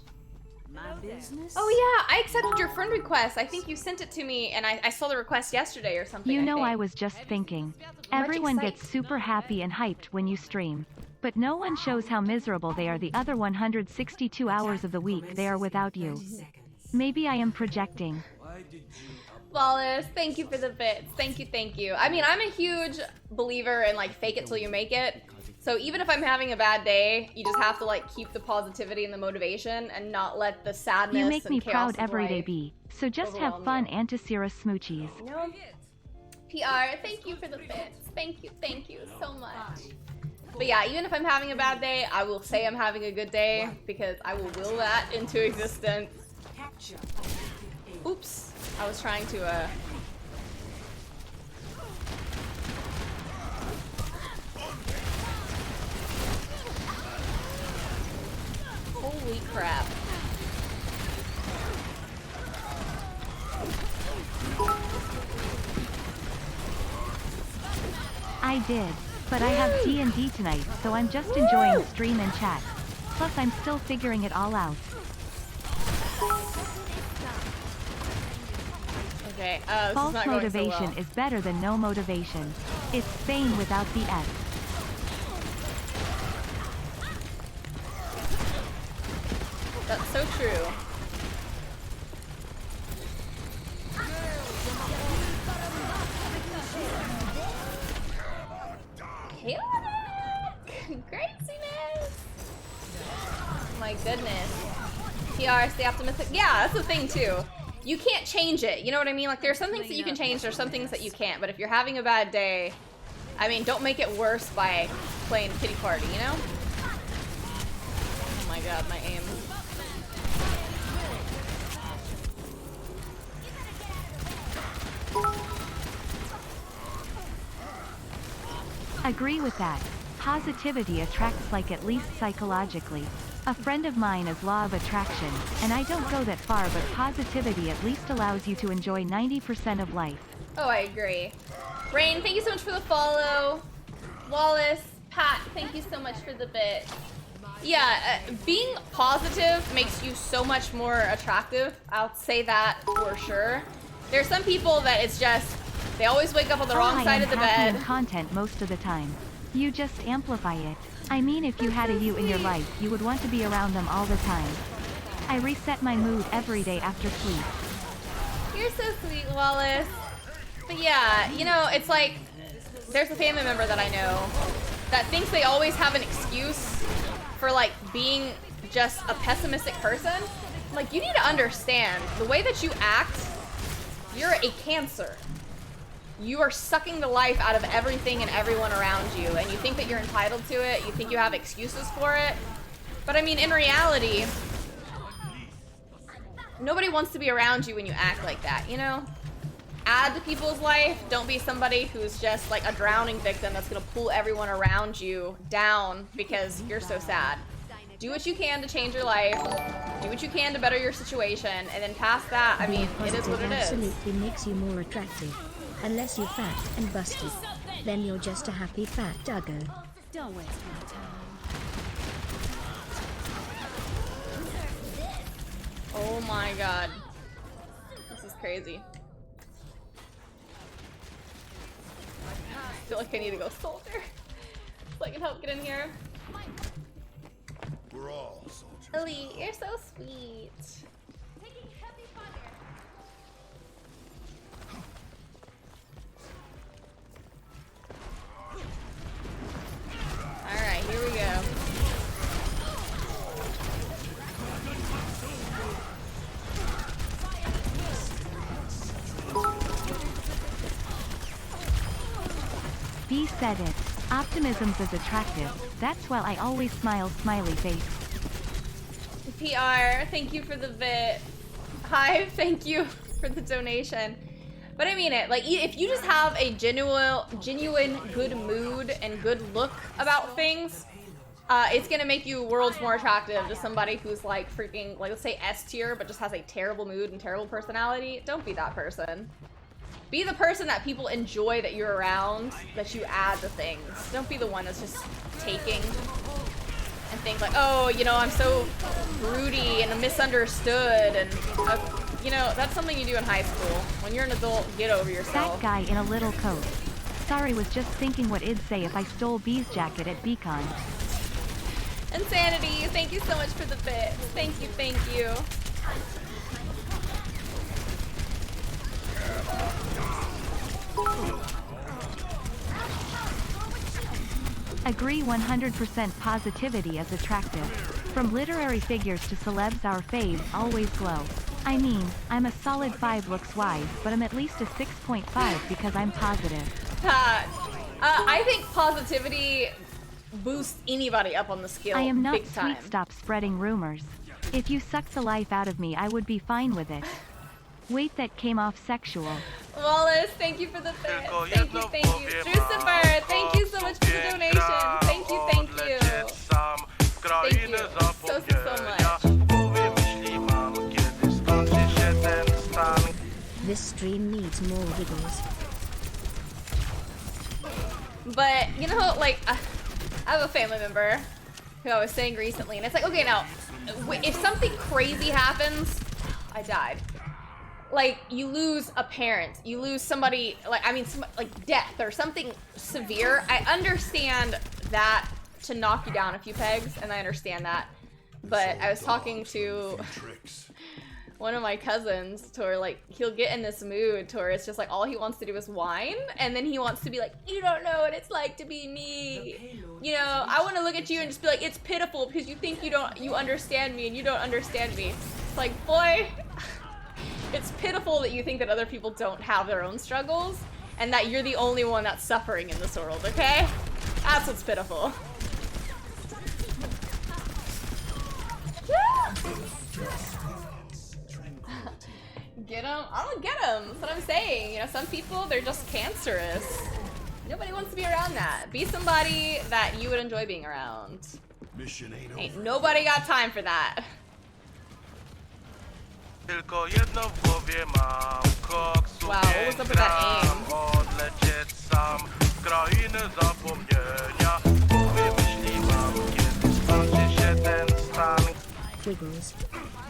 My business. Oh yeah, I accepted your friend request. I think you sent it to me and I saw the request yesterday or something. You know, I I think. was just thinking. Everyone excite- gets super happy and hyped when you stream. But no one shows how miserable they are the other 162 hours of the week they are without you. Maybe I am projecting. Flawless, thank you for the bits. Thank you, thank you. I mean, I'm a huge believer in like fake it till you make it. So even if I'm having a bad day, you just have to like keep the positivity and the motivation and not let the sadness You make and me chaos proud of every day, life B. So just have fun, Antisera smoochies. You know? PR, thank you for the bits. Thank you so much. But yeah, even if I'm having a bad day, I will say I'm having a good day because I will will that into existence. Capture. Oops, I was trying to Holy crap. I did. But I have D&D tonight, so I'm just enjoying stream and chat. Plus I'm still figuring it all out. Okay, this is False not going so motivation well. is better than no motivation. It's Spain without the S. That's so true. Chaotic! Craziness! My goodness. PR, stay optimistic. Yeah, that's the thing too. You can't change it, you know what I mean? Like, there are some things that you can change, there's some things that you can't. But if you're having a bad day, I mean, don't make it worse by playing pity party, you know? Oh my god, my aim. Agree with that. Positivity attracts, like, at least psychologically. A friend of mine is law of attraction, and I don't go that far, but positivity at least allows you to enjoy 90% of life. Oh, I agree. Rain, thank you so much for the follow. Wallace, Pat, thank you so much for the bit. Yeah, being positive makes you so much more attractive. I'll say that for sure. There's some people that it's just, they always wake up on the wrong side of the bed. Content most of the time. You just amplify it. I mean, if you had a you in your life, you would want to be around them all the time. I reset my mood every day after sleep. You're so sweet, Wallace. But yeah, you know, it's like, there's a family member that I know that thinks they always have an excuse for like being just a pessimistic person. Like, you need to understand, the way that you act, you're a cancer. You are sucking the life out of everything and everyone around you, and you think that you're entitled to it, you think you have excuses for it. But I mean, in reality, nobody wants to be around you when you act like that, you know? Add to people's life. Don't be somebody who's just like a drowning victim that's gonna pull everyone around you down because you're so sad. Do what you can to change your life. Do what you can to better your situation, and then past that, I mean, it is what it is. Absolutely makes you more attractive. Unless you're fat and busted, then you're just a happy fat duggo. Don't waste my time. Oh my god. This is crazy. I feel like I need to go soldier so I can help get in here. We're all soldiers. Ellie, you're so sweet. Alright, here we go. B said it. Optimism's is attractive. That's why I always smile, smiley face. PR, thank you for the bit. Hi, thank you for the donation. But I mean it, like, if you just have a genuine good mood and good look about things, it's gonna make you worlds more attractive to somebody who's like freaking, like, let's say S tier, but just has a terrible mood and terrible personality. Don't be that person. Be the person that people enjoy that you're around, that you add to things. Don't be the one that's just taking and think like, oh, you know, I'm so broody and misunderstood, and you know, that's something you do in high school. When you're an adult, get over yourself. That guy in a little coat. Sorry, was just thinking what it'd say if I stole B's jacket at Beacon. Insanity, thank you so much for the bit. Thank you, thank you. Agree 100% positivity is attractive. From literary figures to celebs, our faves always glow. I mean, I'm a solid 5 looks wise, but I'm at least a 6.5 because I'm positive. I think positivity boosts anybody up on the scale. I am not big time. sweet, stop spreading rumors. If you sucked the life out of me, I would be fine with it. Wait, that came off sexual. Wallace, thank you for the bit. Thank you, thank you. Drucifer, thank you so much for the donation. Thank you, thank you. Thank you so much. This stream needs more giggles. But, you know, like, I have a family member who I was saying recently, and it's like, okay, now, if something crazy happens, I died. Like, you lose a parent, you lose somebody, like, I mean, like death or something severe. I understand that to knock you down a few pegs, and I understand that. But I was talking to one of my cousins to where, like, he'll get in this mood to where it's just like all he wants to do is whine, and then he wants to be like, you don't know what it's like to be me. You know, I want to look at you and just be like, it's pitiful because you think you understand me and you don't understand me. It's like, boy, it's pitiful that you think that other people don't have their own struggles and that you're the only one that's suffering in this world, okay? That's what's pitiful. Get him? I don't get him. That's what I'm saying. You know, some people, they're just cancerous. Nobody wants to be around that. Be somebody that you would enjoy being around. Mission Ain't nobody got time for that. Tylko jedno w głowie mam, koksu Wow, what was up with that aim? odlecieć sam w krainę zapomnienia. W głowie myśli mam, kiedy skończy się Wiggles.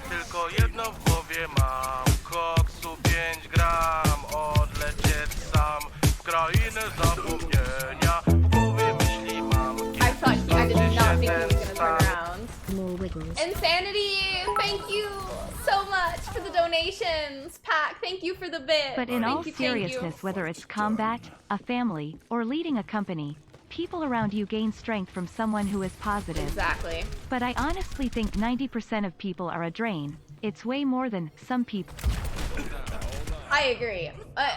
Tylko jedno w głowie mam. Koksu 5 gram. Odlecieć sam w krainę zapomnienia. W głowie myśli mam. I did not think he was gonna turn around. More Wiggles. Insanity, thank you so much for the donations. Pack, thank you for the bit. But in Thank all you, seriousness, whether it's combat, a family, or leading a company, people around you gain strength from someone who is positive. Exactly. But I honestly think 90% of people are a drain. It's way more than some people. I agree.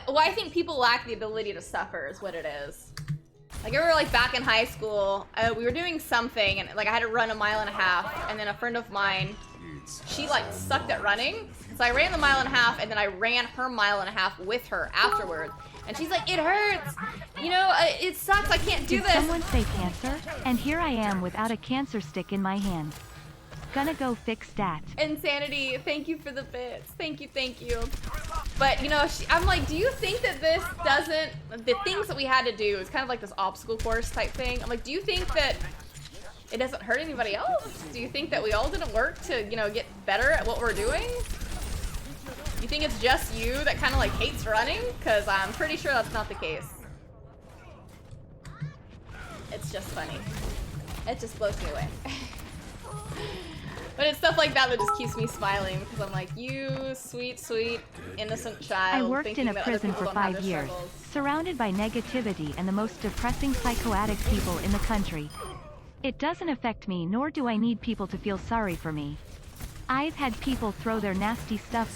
Well, I think people lack the ability to suffer is what it is. Like, I remember, like, back in high school, we were doing something, and, like, I had to run 1.5 miles, and then a friend of mine, she, like, sucked at running. So I ran the 1.5 miles, and then I ran her 1.5 miles with her afterwards. And she's like, it hurts. You know, it sucks. I can't do Did this. someone say cancer? And here I am without a cancer stick in my hand. Gonna go fix that. Insanity, thank you for the bits. Thank you, thank you. But, you know, I'm like, do you think that this doesn't... The things that we had to do, it's kind of like this obstacle course type thing. I'm like, do you think that it doesn't hurt anybody else? Do you think that we all didn't work to, you know, get better at what we're doing? You think it's just you that kind of, like, hates running? Because I'm pretty sure that's not the case. It's just funny. It just blows me away. But it's stuff like that that just keeps me smiling because I'm like, you sweet, sweet, innocent child. I worked in a that other prison people for don't have 5 their years, struggles. surrounded by negativity and the most depressing psychoaddict people in the country. It doesn't affect me, nor do I need people to feel sorry for me. I've had people throw their nasty stuff.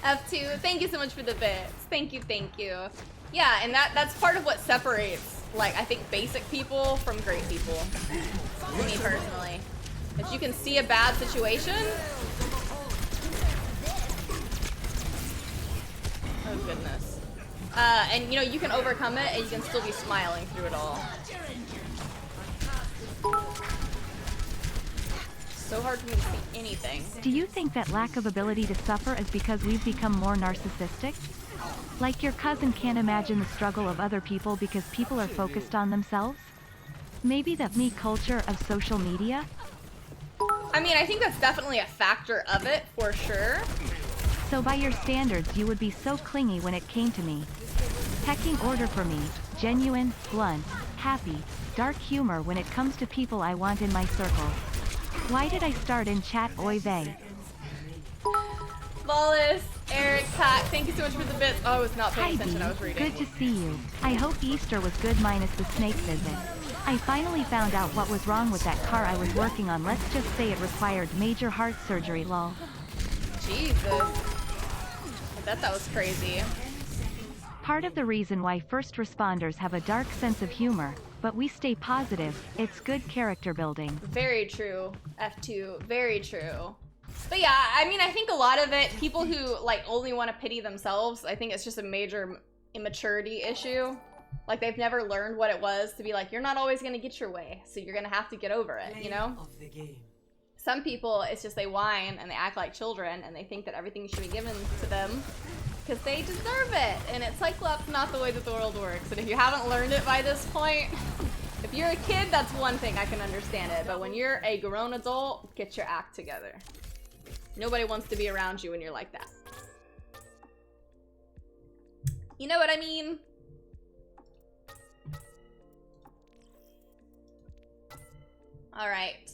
F2, thank you so much for the bits. Thank you, thank you. Yeah, and that's part of what separates, like, I think basic people from great people. To me personally. If you can see a bad situation. Oh goodness. And you know, you can overcome it and you can still be smiling through it all. So hard for me to see anything. Do you think that lack of ability to suffer is because we've become more narcissistic? Like your cousin can't imagine the struggle of other people because people are focused on themselves? Maybe the me culture of social media? I mean, I think that's definitely a factor of it, for sure. So by your standards you would be so clingy when it came to me. Pecking order for me, genuine, blunt, happy, dark humor when it comes to people I want in my circle. Why did I start in chat oy vey? Flawless, Eric, Pat, thank you so much for the bits. Oh, I was not Hi paying Dee, attention, I was reading. good to see you. I hope Easter was good minus the snake visit. I finally found out what was wrong with that car I was working on. Let's just say it required major heart surgery, lol. Jesus. I bet that was crazy. Part of the reason why first responders have a dark sense of humor, but we stay positive, it's good character building. Very true, F2, very true. But yeah, I mean, I think a lot of it, people who like only want to pity themselves, I think it's just a major immaturity issue. Like they've never learned what it was to be like, you're not always gonna get your way, so you're gonna have to get over it, you know? Of the game. Some people, it's just they whine and they act like children and they think that everything should be given to them because they deserve it. And it's like, well, that's not the way that the world works. And if you haven't learned it by this point, if you're a kid, that's one thing, I can understand it. But when you're a grown adult, get your act together. Nobody wants to be around you when you're like that. You know what I mean? All right.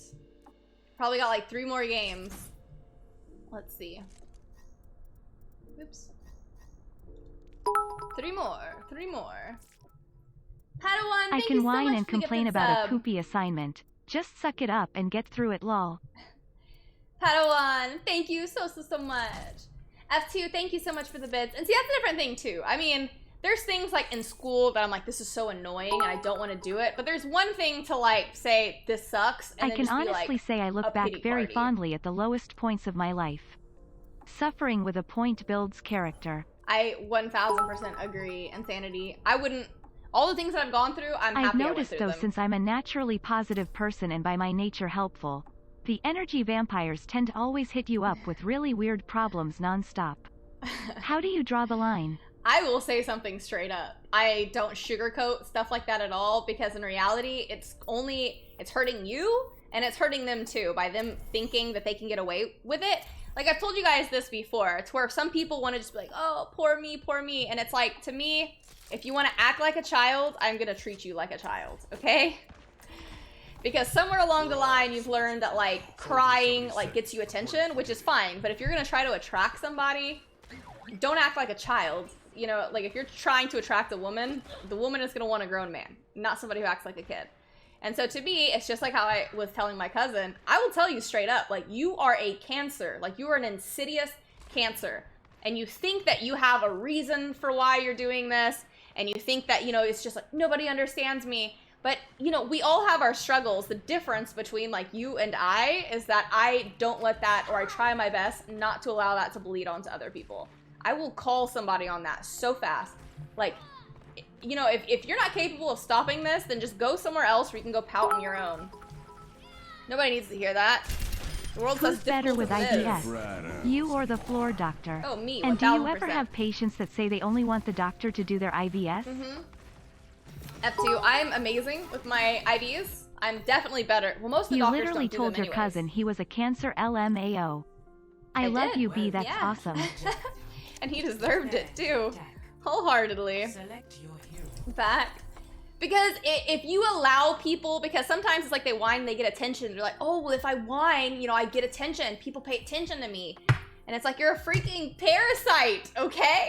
Probably got like 3 more games. Let's see. Oops. 3 more. 3 more. Padawan, I thank you can so whine much and for the complain gifted about a sub. poopy assignment. Just suck it up and get through it, lol. Padawan, thank you so much. F2, thank you so much for the bits. And see, that's a different thing too. I mean, there's things like in school that I'm like, this is so annoying and I don't want to do it. But there's one thing to like say, this sucks. And I then can just be honestly like, say I a look back pity very party. fondly at the lowest points of my life. Suffering with a point builds character. I 1000% agree. Insanity. I wouldn't, all the things that I've gone through, I'm I've happy I went noticed through though, them. since I'm a naturally positive person and by my nature helpful, the energy vampires tend to always hit you up with really weird problems non-stop. How do you draw the line? I will say something straight up. I don't sugarcoat stuff like that at all because in reality, it's hurting you And it's hurting them too, by them thinking that they can get away with it. Like, I've told you guys this before. It's where some people want to just be like, oh, poor me, poor me. And it's like, to me, if you want to act like a child, I'm going to treat you like a child, okay? Because somewhere along the line, you've learned that, like, crying, like, gets you attention, which is fine. But if you're going to try to attract somebody, don't act like a child. You know, like, if you're trying to attract a woman, the woman is going to want a grown man, not somebody who acts like a kid. And so to me, it's just like how I was telling my cousin, I will tell you straight up, like, you are a cancer. Like, you are an insidious cancer. And you think that you have a reason for why you're doing this. And you think that, you know, it's just like, nobody understands me. But, you know, we all have our struggles. The difference between, like, you and I is that I don't let that, or I try my best not to allow that to bleed onto other people. I will call somebody on that so fast. Like, you know, if you're not capable of stopping this, then just go somewhere else where you can go pout on your own. Nobody needs to hear that. The world's Who's better with IBS? You or the floor doctor? Oh, me, And 1000%. do you ever have patients that say they only want the doctor to do their IVS? F2, I'm amazing with my IVs. I'm definitely better. Well, most of the You doctors literally don't do told them your anyways. cousin he was a cancer LMAO. I love did. you, B. That's Yeah. awesome. And he deserved it too, wholeheartedly. Select your hero. Back. Because if you allow people, because sometimes it's like they whine and they get attention. They're like, oh, well, if I whine, you know, I get attention. People pay attention to me. And it's like, you're a freaking parasite, okay?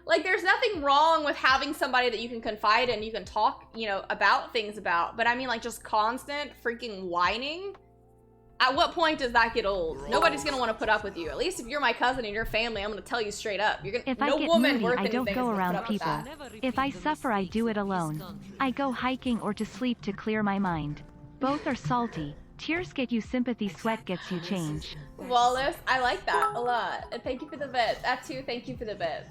Like, there's nothing wrong with having somebody that you can confide in, you can talk, you know, about things about. But I mean, like, just constant freaking whining. At what point does that get old? Nobody's gonna want to put up with you. At least if you're my cousin and your family, I'm gonna tell you straight up. You're gonna. If no I get woman moody, worth I don't anything go is gonna around put up with people. that. If I suffer, I do it alone. I go hiking or to sleep to clear my mind. Both are salty. Tears get you sympathy, sweat gets you change. Wallace, I like that a lot. And thank you for the bit. That too, thank you for the bit.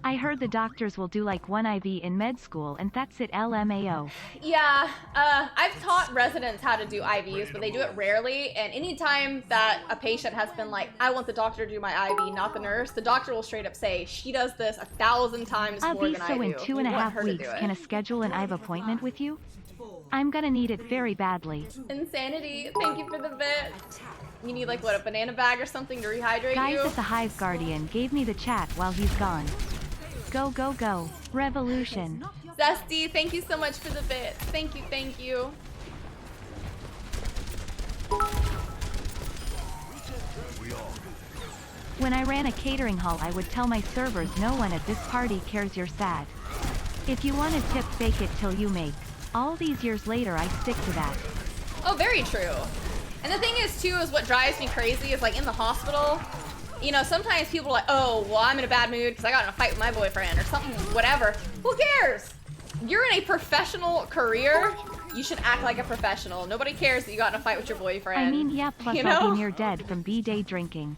I heard the doctors will do like one IV in med school and that's it, LMAO. Yeah, I've taught residents how to do IVs, but they do it rarely. And anytime that a patient has been like, I want the doctor to do my IV, not the nurse, the doctor will straight up say, she does this 1,000 times more than I So do. in You want 2.5 her to do weeks, it. can I schedule an IV appointment with you? I'm gonna need it very badly. Insanity, thank you for the bit. You need like, what, a banana bag or something to rehydrate Guys you? at the Hive Guardian gave me the chat while he's gone. Go, go, go. Revolution. Zesty, thank you so much for the bit. Thank you, thank you. When I ran a catering hall, I would tell my servers no one at this party cares you're sad. If you want a tip, fake it till you make. All these years later, I stick to that. Oh, very true. And the thing is, too, is what drives me crazy is, like, in the hospital, you know, sometimes people are like, oh, well, I'm in a bad mood because I got in a fight with my boyfriend or something, whatever. Who cares? You're in a professional career. You should act like a professional. Nobody cares that you got in a fight with your boyfriend. I mean, yeah, plus you I'll know? be near dead from B-day drinking.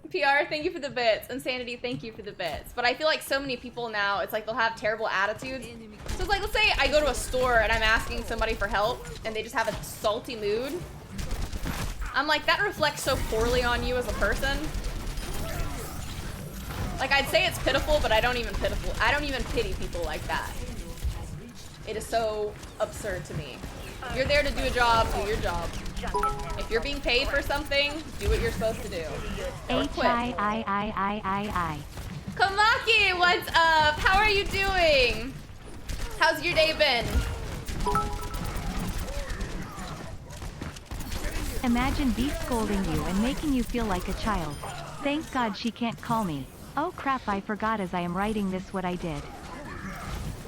PR, thank you for the bits. Insanity, thank you for the bits. But I feel like so many people now, it's like they'll have terrible attitudes. So it's like, let's say I go to a store and I'm asking somebody for help and they just have a salty mood. I'm like, that reflects so poorly on you as a person. Like, I'd say it's pitiful, but I don't even pity people like that. It is so absurd to me. You're there to do a job, do your job. If you're being paid for something, do what you're supposed to do. Or quit. H-I-I-I-I-I-I. Kamaki, what's up? How are you doing? How's your day been? Imagine B scolding you and making you feel like a child. Thank God she can't call me. Oh crap, I forgot as I am writing this what I did.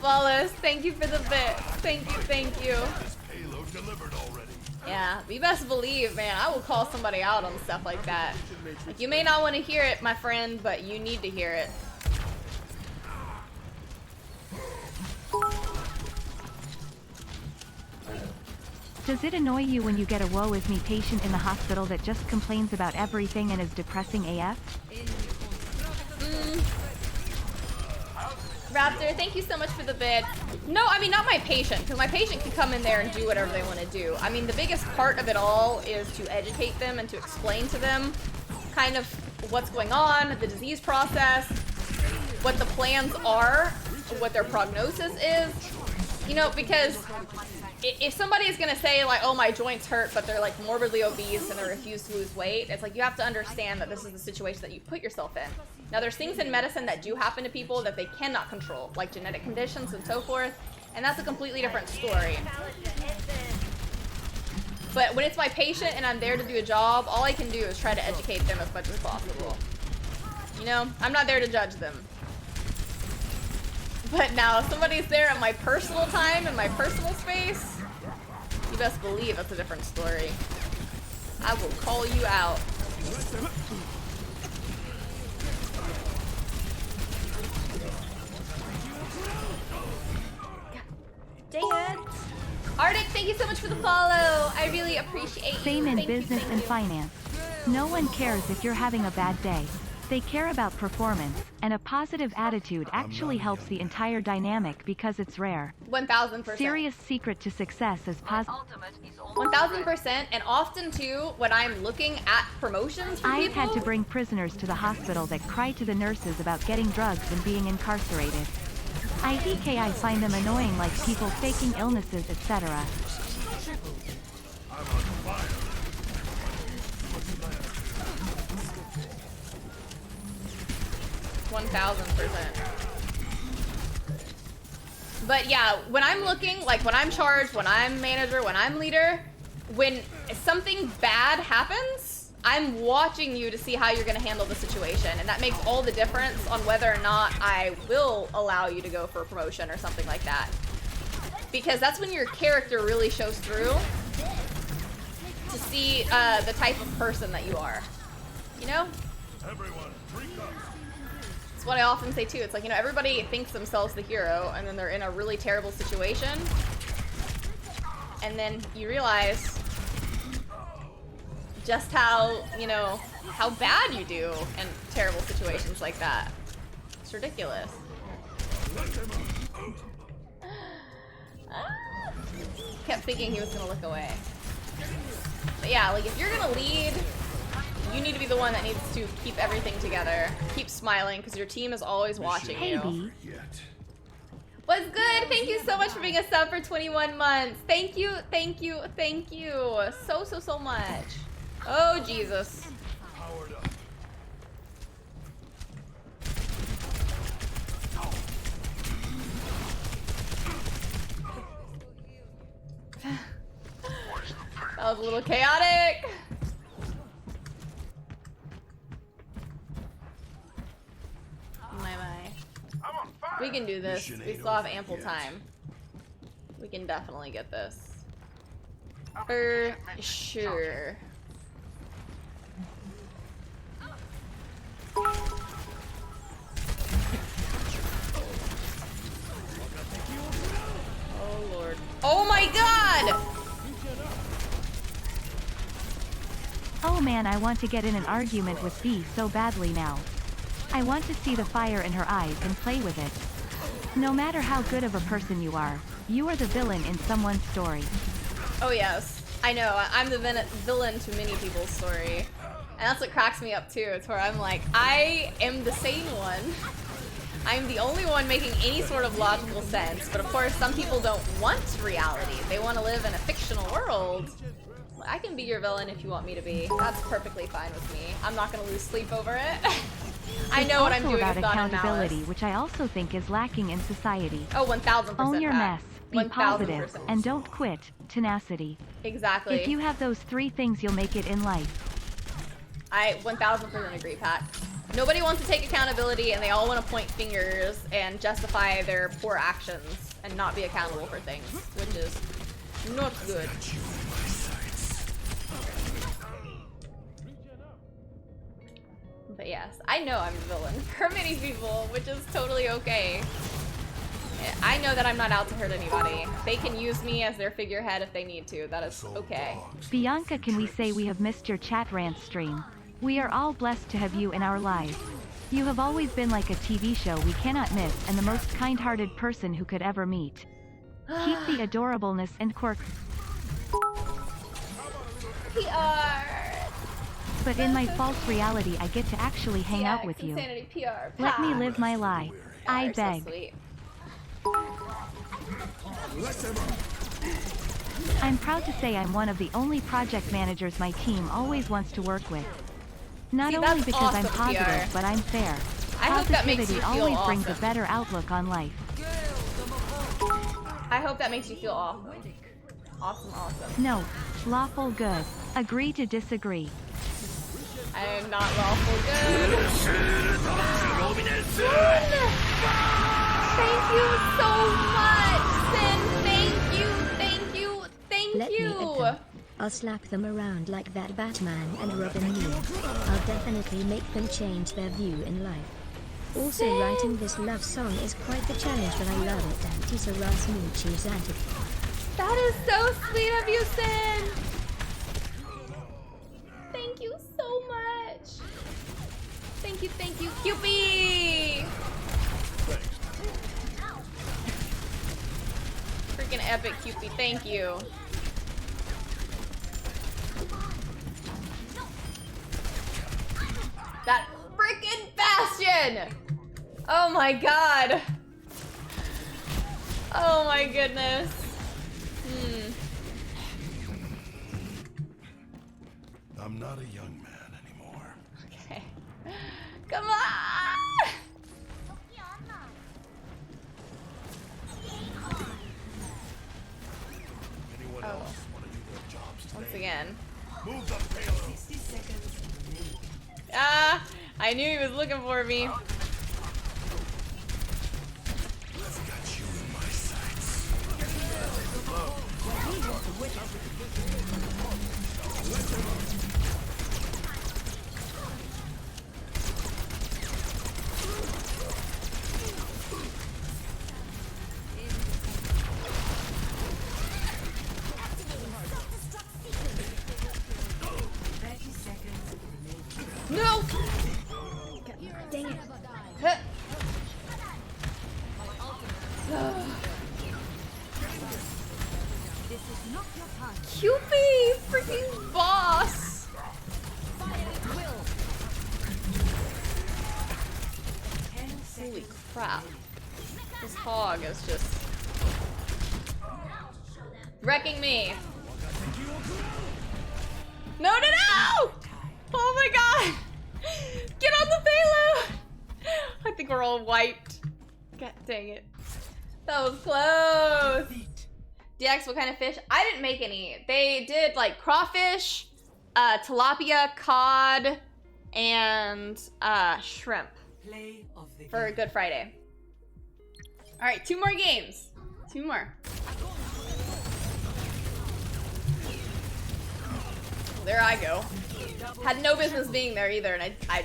Wallace, thank you for the bit. Thank you, thank you. Payload delivered already. Yeah, you best believe, man, I will call somebody out on stuff like that. Like, you may not want to hear it, my friend, but you need to hear it. Does it annoy you when you get a woe is me patient in the hospital that just complains about everything and is depressing AF? Raptor, thank you so much for the bid. No, I mean, not my patient, because my patient can come in there and do whatever they want to do. I mean, the biggest part of it all is to educate them and to explain to them kind of what's going on, the disease process, what the plans are, what their prognosis is. You know, because if somebody is gonna say like, oh, my joints hurt, but they're like morbidly obese and they refuse to lose weight, it's like you have to understand that this is the situation that you put yourself in. Now, there's things in medicine that do happen to people that they cannot control, like genetic conditions and so forth, and that's a completely different story. But when it's my patient and I'm there to do a job, all I can do is try to educate them as much as possible. You know, I'm not there to judge them. But now, if somebody's there at my personal time and my personal space, you best believe that's a different story. I will call you out. Dang it. Arctic, thank you so much for the follow. I really appreciate you. Same in Thank you, business thank and you. finance. No one cares if you're having a bad day. They care about performance, and a positive attitude actually helps the entire dynamic because it's rare. 1000%. Serious secret to success is positive. 1000%, and often too, when I'm looking at promotions for I've people, had to bring prisoners to the hospital that cry to the nurses about getting drugs and being incarcerated. I find them annoying, like people faking illnesses, etc. I'm on fire. 1000%. But yeah, when I'm looking, like when I'm charged, when I'm manager, when I'm leader, when something bad happens, I'm watching you to see how you're going to handle the situation, and that makes all the difference on whether or not I will allow you to go for a promotion or something like that. Because that's when your character really shows through to see the type of person that you are. You know? Everyone, drink up. It's what I often say too. It's like, you know, everybody thinks themselves the hero, and then they're in a really terrible situation, and then you realize just how, you know, how bad you do in terrible situations like that. It's ridiculous. Kept thinking he was gonna look away. But yeah, like if you're gonna lead, you need to be the one that needs to keep everything together. Keep smiling, because your team is always watching you. Hey, Yet. What's good? Thank you so much for being a sub for 21 months. Thank you, thank you, thank you. So much. Oh, Jesus. Powered up. That was a little chaotic. My. I'm on fire. We can do this. Mission We ain't still have over ample yet. time. We can definitely get this. For sure. Oh Lord. Oh my God! Oh man, I want to get in an argument with B so badly now. I want to see the fire in her eyes and play with it. No matter how good of a person you are the villain in someone's story. Oh yes. I know. I'm the villain to many people's story. And that's what cracks me up too. It's where I'm like, I am the sane one. I'm the only one making any sort of logical sense. But of course, some people don't want reality. They want to live in a fictional world. I can be your villain if you want me to be. That's perfectly fine with me. I'm not going to lose sleep over it. I know what I'm doing about with Dawn and accountability, Malice. which I also think is lacking in society. Oh, 1000%. Own your Pat. mess, be positive, 1000%. and don't quit. Tenacity. Exactly. If you have those 3 things, you'll make it in life. I 1000% agree, Pat. Nobody wants to take accountability, and they all want to point fingers and justify their poor actions and not be accountable for things, which is not good. Got you in my sights. But yes, I know I'm the villain for many people, which is totally okay. I know that I'm not out to hurt anybody. They can use me as their figurehead if they need to. That is okay. Bianca, can we say we have missed your chat rant stream? We are all blessed to have you in our lives. You have always been like a TV show we cannot miss and the most kind-hearted person who could ever meet. Keep the adorableness and quirk. PR. But in my false reality, I get to actually hang out with you. Insanity PR. Let me live my lie. I You're so beg. sweet. Let them up. I'm proud to say I'm one of the only project managers my team always wants to work with. Not See, only that's because I'm awesome, positive, PR. but I'm fair. I hope that makes you Positivity feel always brings a awesome. better outlook on life. I hope that makes you feel awesome. Awesome. No. Lawful good. Agree to disagree. I am not lawful good. Thank you so much, Sin. Thank Let me you. at them. I'll slap them around like that Batman and Robin meme. I'll definitely make them change their view in life. Also, Sin. writing this love song is quite the challenge, but I love it. Antisera smoochies anti. That is so sweet of you, Sin. Thank you so much. Thank you, Cupid. Freaking epic, Cupid. Thank you. That freaking Bastion! Oh my god. Oh my goodness. I'm not a young man anymore. Okay. Come on! Anyone else want to do their jobs today? Once again. Move the payload. 60 seconds. Ah! I knew he was looking for me. I've got you in my sights. No! Dang it. Huh. Cupid! Freaking boss! Holy crap. This hog is just wrecking me. No, no, no! Oh my god! Get on the payload! I think we're all wiped. God dang it. That was close. DX, what kind of fish? I didn't make any. They did like crawfish, tilapia, cod, and shrimp Play of the for Good Friday. All right, 2 more games. 2 more. There I go. Had no business being there either, and I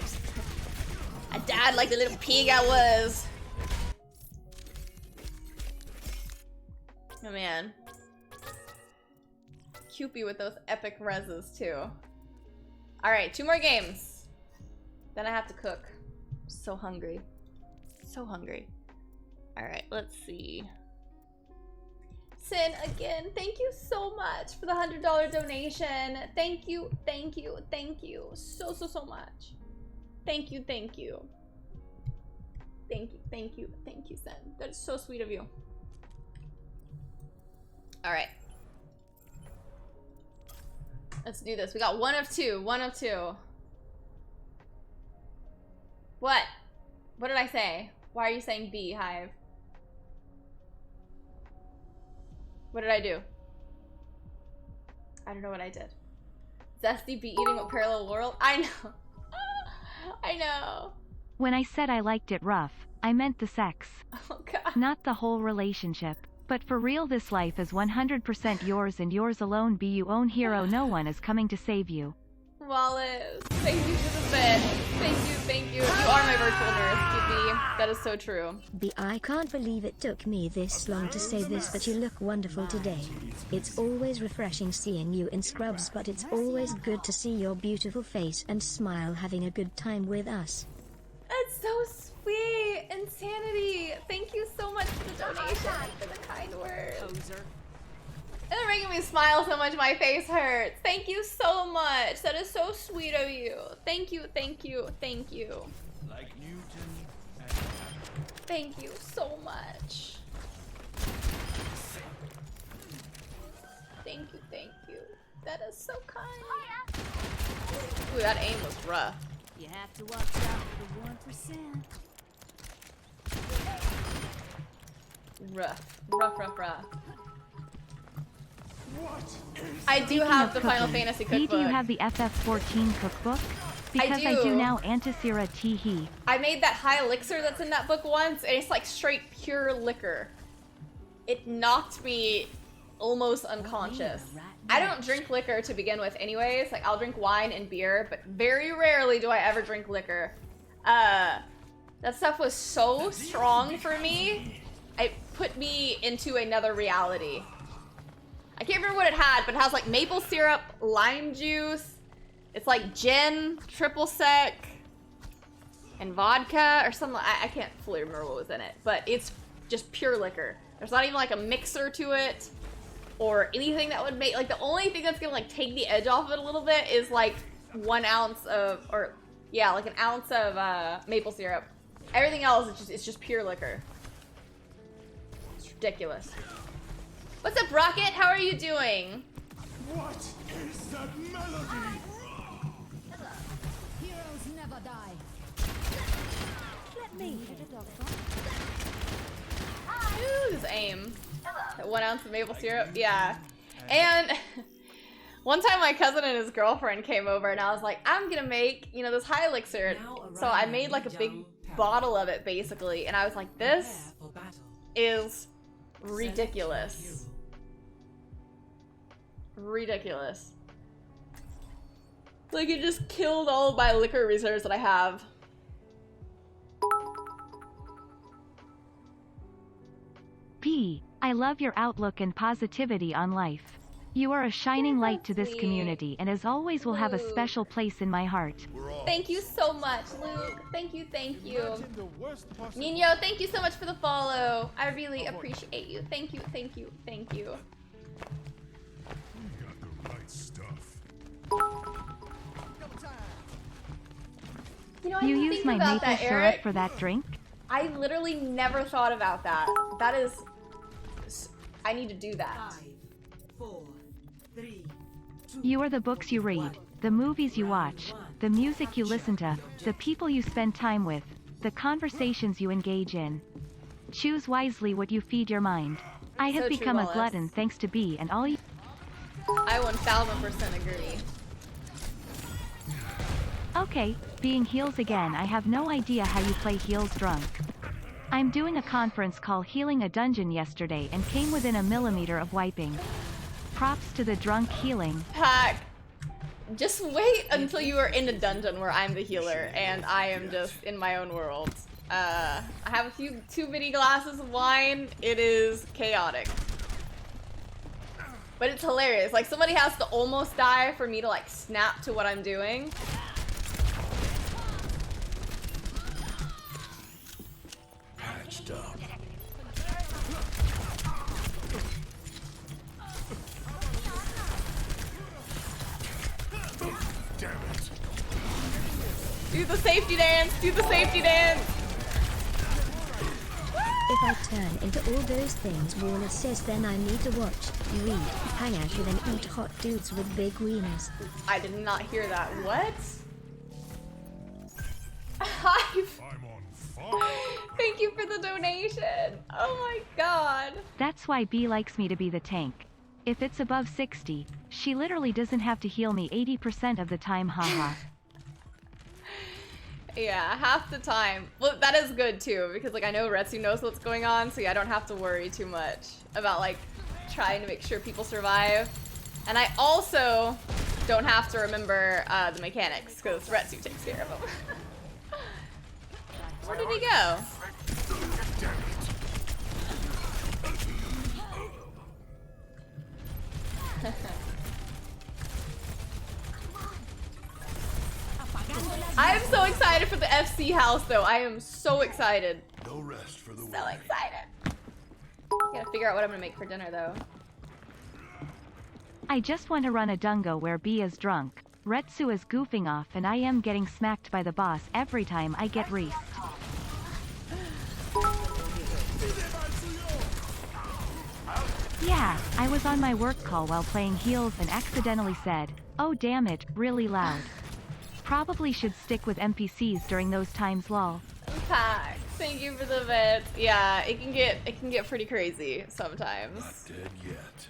died like the little pig I was. Oh man. Cupid with those epic reses too. Alright, 2 more games. Then I have to cook. I'm so hungry. So hungry. Alright, let's see. Sin, again, thank you so much for the $100 donation. Thank you, thank you, thank you so much. Thank you, thank you. Thank you, thank you, thank you, Sin. That's so sweet of you. All right. Let's do this. We got 1 of 2, 1 of 2. What? What did I say? Why are you saying B, Hive? What did I do? I don't know what I did. Zesty be eating with parallel world? I know. I know. When I said I liked it rough, I meant the sex. Oh god. Not the whole relationship. But for real, this life is 100% yours and yours alone. Be you own hero. No one is coming to save you. Wallace, thank you for the bed. Thank you. You are my virtual nurse, Cupid. That is so true. I can't believe it took me this long to say this, but you look wonderful today. It's always refreshing seeing you in scrubs, but it's always good to see your beautiful face and smile having a good time with us. That's so sweet. Insanity. Thank you so much for the donation and for the kind words. They're making me smile so much my face hurts. Thank you so much. That is so sweet of you. Thank you. Like Newton and Thank you so much. thank you, thank you. That is so kind. Ooh, that aim was rough. You have to watch out for the 1%. Rough. Rough, rough, rough. What is I do Speaking have of the Final cooking, Fantasy Dee, cookbook. do you have the FF14 cookbook? Because I do. do now. Antisera teehee. I made that high elixir that's in that book once, and it's like straight pure liquor. It knocked me almost unconscious. I don't drink liquor to begin with anyways. Like, I'll drink wine and beer, but very rarely do I ever drink liquor. That stuff was so strong for me, it put me into another reality. I can't remember what it had, but it has like maple syrup, lime juice. It's like gin, triple sec, and vodka or something. I can't fully remember what was in it, but it's just pure liquor. There's not even like a mixer to it or anything that would make, like the only thing that's gonna like take the edge off of it a little bit is like 1 ounce of, or yeah, like an ounce of maple syrup. Everything else is just pure liquor. It's ridiculous. What's up, Rocket? How are you doing? What is that melody? Heroes never die. Let me hit a dog. Ooh, this aim. That 1 ounce of maple syrup, yeah. And one time my cousin and his girlfriend came over and I was like, I'm gonna make, you know, this high elixir. So I made like a big bottle of it basically. And I was like, this is ridiculous. Ridiculous. Like, it just killed all of my liquor reserves that I have. P. I love your outlook and positivity on life. You are a shining light to this community and as always will have a special place in my heart. Thank you so much, Luke. Thank you, thank you. Nino, thank you so much for the follow. I really appreciate you. Thank you, thank you, thank you. You got the right stuff. You know, I You didn't use think my about maple that, syrup Eric. for that drink? I literally never thought about that. That is... I need to do that. 5, 4, 3, 2. You are the books you read, the movies you watch, the music you listen to, the people you spend time with, the conversations you engage in. Choose wisely what you feed your mind. I have So true, become a Wallace. glutton thanks to B and all you. I 1000% agree. Okay, being heals again. I have no idea how you play heals drunk. I'm doing a conference call healing a dungeon yesterday and came within a millimeter of wiping. Props to the drunk healing. Pack, just wait until you are in a dungeon where I'm the healer and I am just in my own world. I have too many glasses of wine. It is chaotic. But it's hilarious. Like, somebody has to almost die for me to like snap to what I'm doing. Patched up. Damn it. Do the safety dance! Do the safety dance! If I turn into all those things Warner says, then I need to watch, read, hang out with and eat hot dudes with big wieners. I did not hear that. What? Hive! I'm on fire. Thank you for the donation. Oh my god. That's why B likes me to be the tank. If it's above 60, she literally doesn't have to heal me 80% of the time, haha. Yeah, half the time. Well, that is good too, because like I know Retsu knows what's going on, so yeah, I don't have to worry too much about like trying to make sure people survive. And I also don't have to remember the mechanics, because Retsu takes care of them. Where did he go? I am so excited for the FC house though. I am so excited. No rest for the So weary. excited. Gotta figure out what I'm gonna make for dinner though. I just want to run a dungo where B is drunk, Retsu is goofing off and I am getting smacked by the boss every time I get reaced. Yeah, Yeah, I was on my work call while playing Heels and accidentally said, "Oh damn it," really loud. Probably should stick with NPCs during those times, lol. Pack, thank you for the bit. Yeah, it can get pretty crazy sometimes. Not dead yet.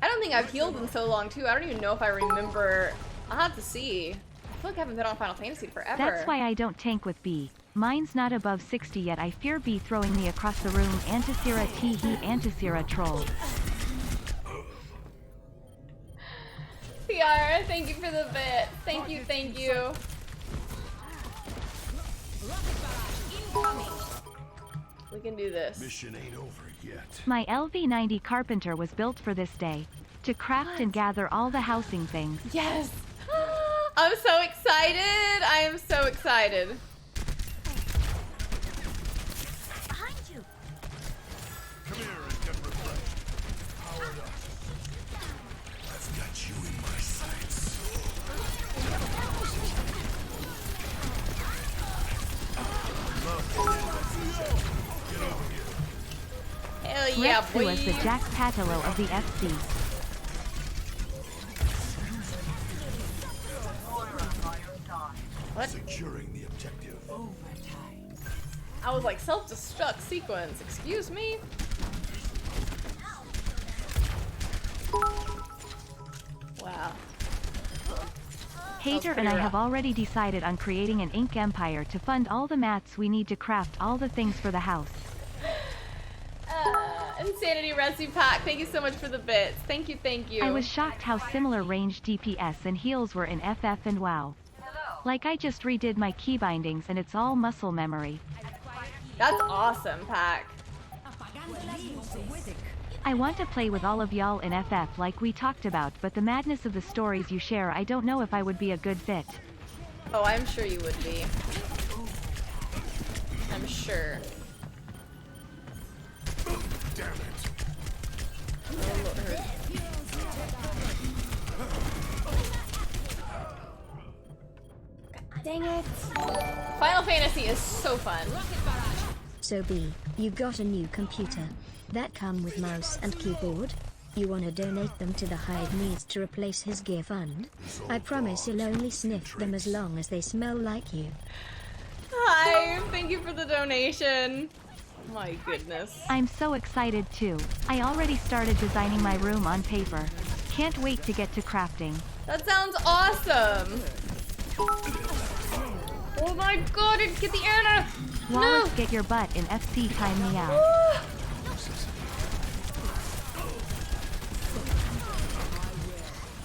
I don't think I've healed in so long too. I don't even know if I remember. I'll have to see. I feel like I haven't been on Final Fantasy forever. That's why I don't tank with B. Mine's not above 60 yet. I fear B throwing me across the room. Antisera teehee Antisera troll. PR, thank you for the bit. Thank you, thank you. We can do this. Mission ain't over yet. My LV90 Carpenter was built for this day. To craft and gather all the housing things. Yes! I'm so excited! I am so excited. Behind you. Come here and get refreshed. Powered up. I've got you in my sights. Get over here. Hell yeah, Retsu boy! is the Jack Patelo of the FC. What? Securing the objective. I was like, self-destruct sequence. Excuse me? Wow. Hater and pretty I rough. have already decided on creating an ink empire to fund all the mats we need to craft all the things for the house. Insanity Resi Pack, thank you so much for the bits. Thank you, thank you. I was shocked how similar range DPS and heals were in FF and WoW. Like I just redid my key bindings and it's all muscle memory. That's awesome, Pack. I want to play with all of y'all in FF like we talked about, but the madness of the stories you share, I don't know if I would be a good fit. Oh, I'm sure you would be. I'm sure. Damn it. Oh, Lord. Dang it. Final Fantasy is so fun. So B, you got a new computer. That come with mouse and keyboard? You wanna donate them to the Hyde needs to replace his gear fund? I promise you'll only sniff them as long as they smell like you. Hi, thank you for the donation. My goodness. I'm so excited too. I already started designing my room on paper. Can't wait to get to crafting. That sounds awesome. Oh my god, get the air now. Wallace, No. get your butt in FC, time me out.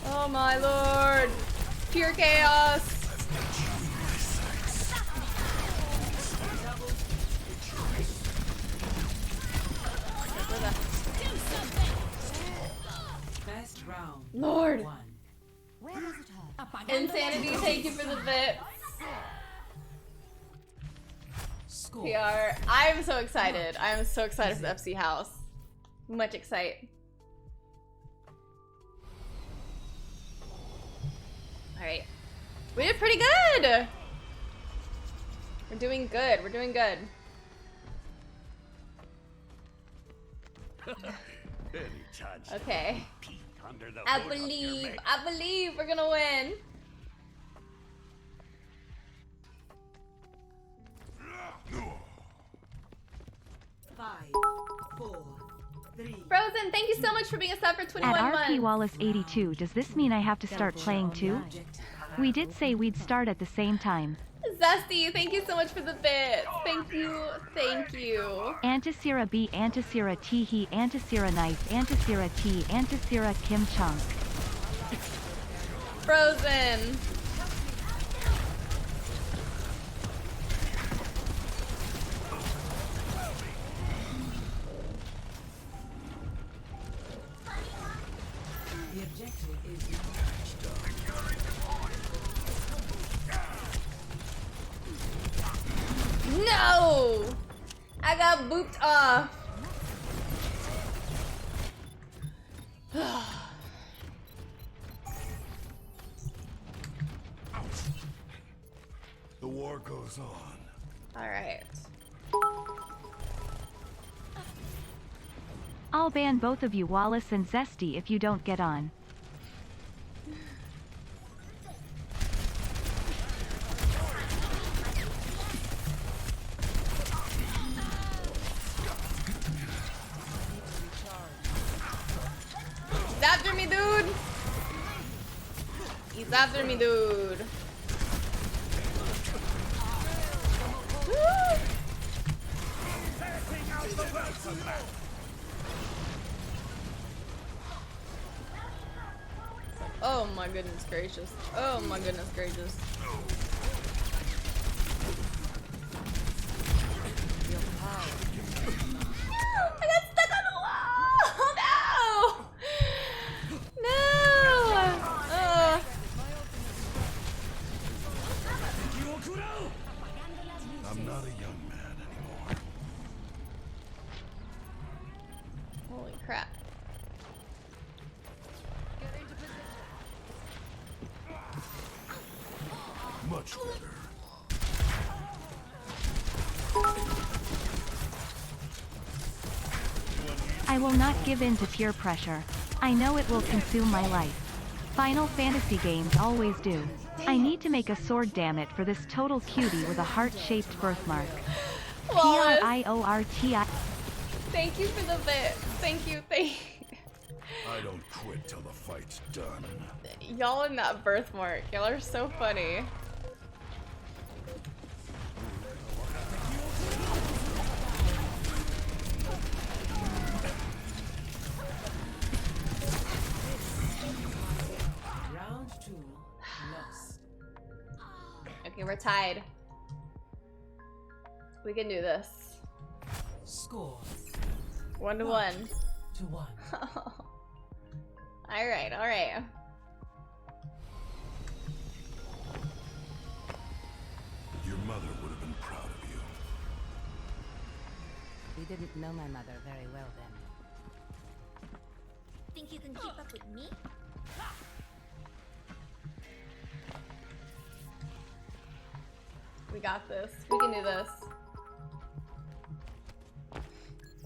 Oh my lord. Pure chaos. First round. Lord. 1. Where does it hurt? Insanity, thank you for the bit. Score. PR. I'm so excited. I'm so excited for the FC house. Much excite. Alright. We did pretty good! We're doing good. We're doing good. Any chance to Okay. peek under the I hood of your believe. mech? I believe we're gonna win. Five, 4, 3. Frozen, thank you so much for being a sub for 21 At months. RP Wallace 82, does this mean I have to start playing too? Objective. We did say we'd start at the same time. Zesty, thank you so much for the bits. Thank you. Thank you. Antisera B, Antisera teehee, Antisera knife, Antisera T, Antisera Kim Chunk. Frozen. The objective is No! I got booped off. The war goes on. Alright. I'll ban both of you, Wallace and Zesty, if you don't get on. He's after me, dude! He's after me, dude. Woo! Oh my goodness gracious. Oh my goodness gracious. I got stuck on the wall! No! No! I'm not a young man anymore. Holy crap. Much better. I will not give in to peer pressure. I know it will consume my life. Final Fantasy games always do. I need to make a sword, damn it, for this total cutie with a heart-shaped birthmark. Wallace, Priorti. thank you for the bit. Thank you, thank you. I don't quit till the fight's done. Y'all in that birthmark. Y'all are so funny. Round 2 lost. Okay, we're tied. We can do this. Score 1 to 1. 1. Alright, alright. Your mother would have been proud of you. We didn't know my mother very well then. Think you can keep up with me? We got this. We can do this.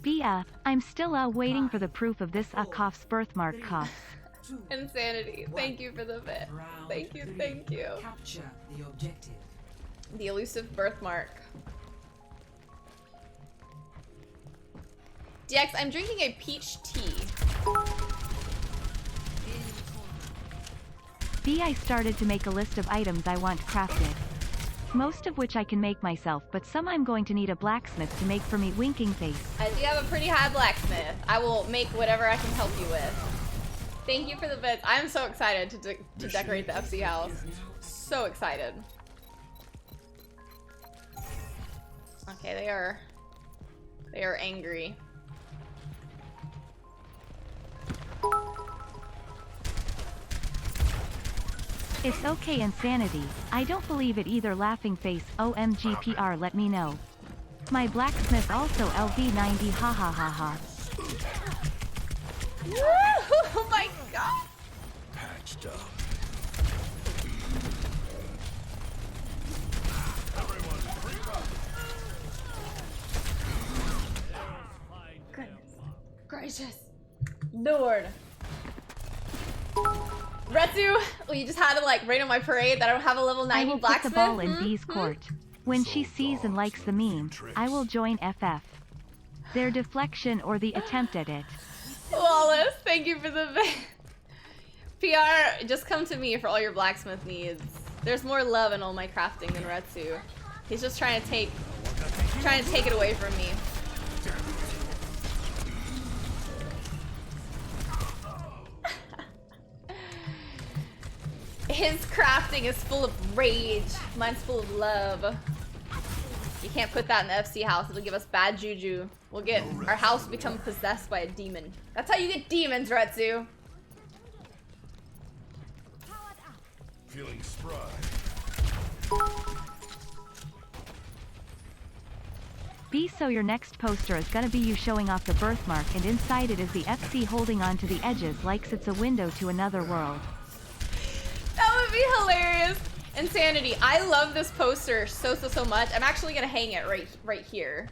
Bia, I'm still waiting for the proof of this cough's birthmark coughs. Insanity. Thank you for the bit. Round Thank you, 3. thank you. Capture the objective. The elusive birthmark. DX, I'm drinking a peach tea. B. I started to make a list of items I want crafted. Most of which I can make myself, but some I'm going to need a blacksmith to make for me. Winking face. I do have a pretty high blacksmith. I will make whatever I can help you with. Thank you for the bits. I'm so excited to decorate the FC house. So excited. Okay, they are angry. It's okay, Insanity. I don't believe it either. Laughing face. OMGPR, let me know. My blacksmith also LV90. Ha ha ha ha. Oh my god. Patched up. Goodness gracious. Lord. Retsu, well, you just had to like rain on my parade that I don't have a level 90 I will put blacksmith. the ball in B's court. When she sees and likes the meme, I will join FF. Their deflection or the attempt at it. Wallace, thank you for the PR. Just come to me for all your blacksmith needs. There's more love in all my crafting than Retsu. He's just trying to take it away from me. His crafting is full of rage. Mine's full of love. You can't put that in the FC house. It'll give us bad juju. We'll get our house become possessed by a demon. That's how you get demons, Retsu. Feeling spry. B, so your next poster is gonna be you showing off the birthmark, and inside it is the FC holding on to the edges like it's a window to another world. That would be hilarious. Insanity. I love this poster so much. I'm actually gonna hang it right here.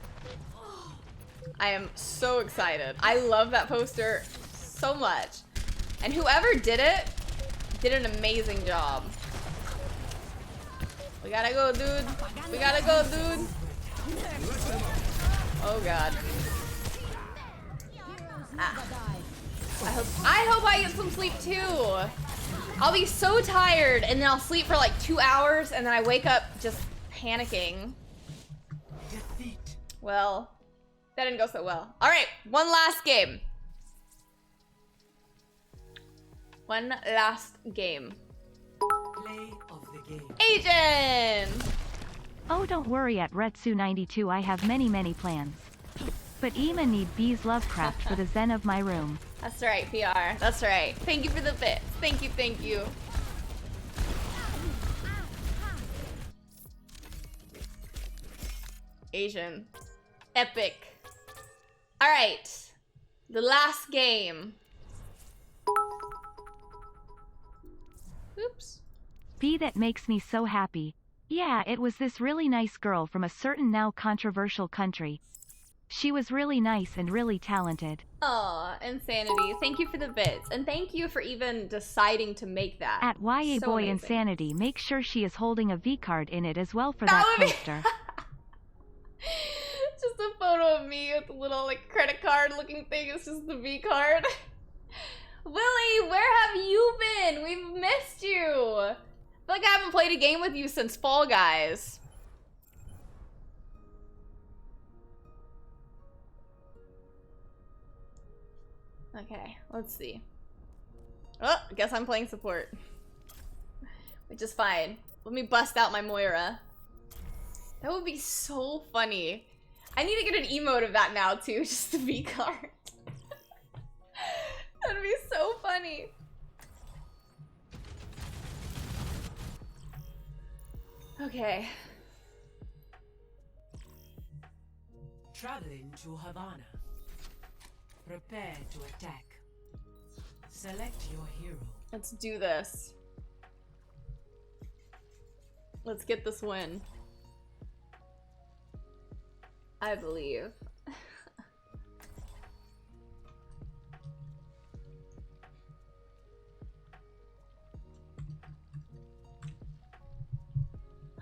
I am so excited. I love that poster so much. And whoever did it did an amazing job. We gotta go, dude. We gotta go, dude. Oh god. Ah. I hope I get some sleep too. I'll be so tired and then I'll sleep for like 2 hours and then I wake up just panicking. Well, that didn't go so well. All right, one last game. One last game. Play of the game. Agent! Oh, don't worry at Retsu92, I have many plans. But Ema need B's Lovecraft for the zen of my room. That's right, PR. That's right. Thank you for the bits. Thank you, thank you. Asian. Epic. Alright. The last game. Oops. B that makes me so happy. Yeah, it was this really nice girl from a certain now controversial country. She was really nice and really talented. Aw, Insanity. Thank you for the bits. And thank you for even deciding to make that. At YA So Boy amazing. Insanity, make sure she is holding a V card in it as well for that would be- poster. Just a photo of me with a little like credit card looking thing. It's just the V card. Willie, where have you been? We've missed you. I feel like I haven't played a game with you since Fall Guys. Okay, let's see. Oh, I guess I'm playing support. Which is fine. Let me bust out my Moira. That would be so funny. I need to get an emote of that now too, just the V card. That'd be so funny. Okay. Traveling to Havana. Prepare to attack. Select your hero. Let's do this. Let's get this win. I believe.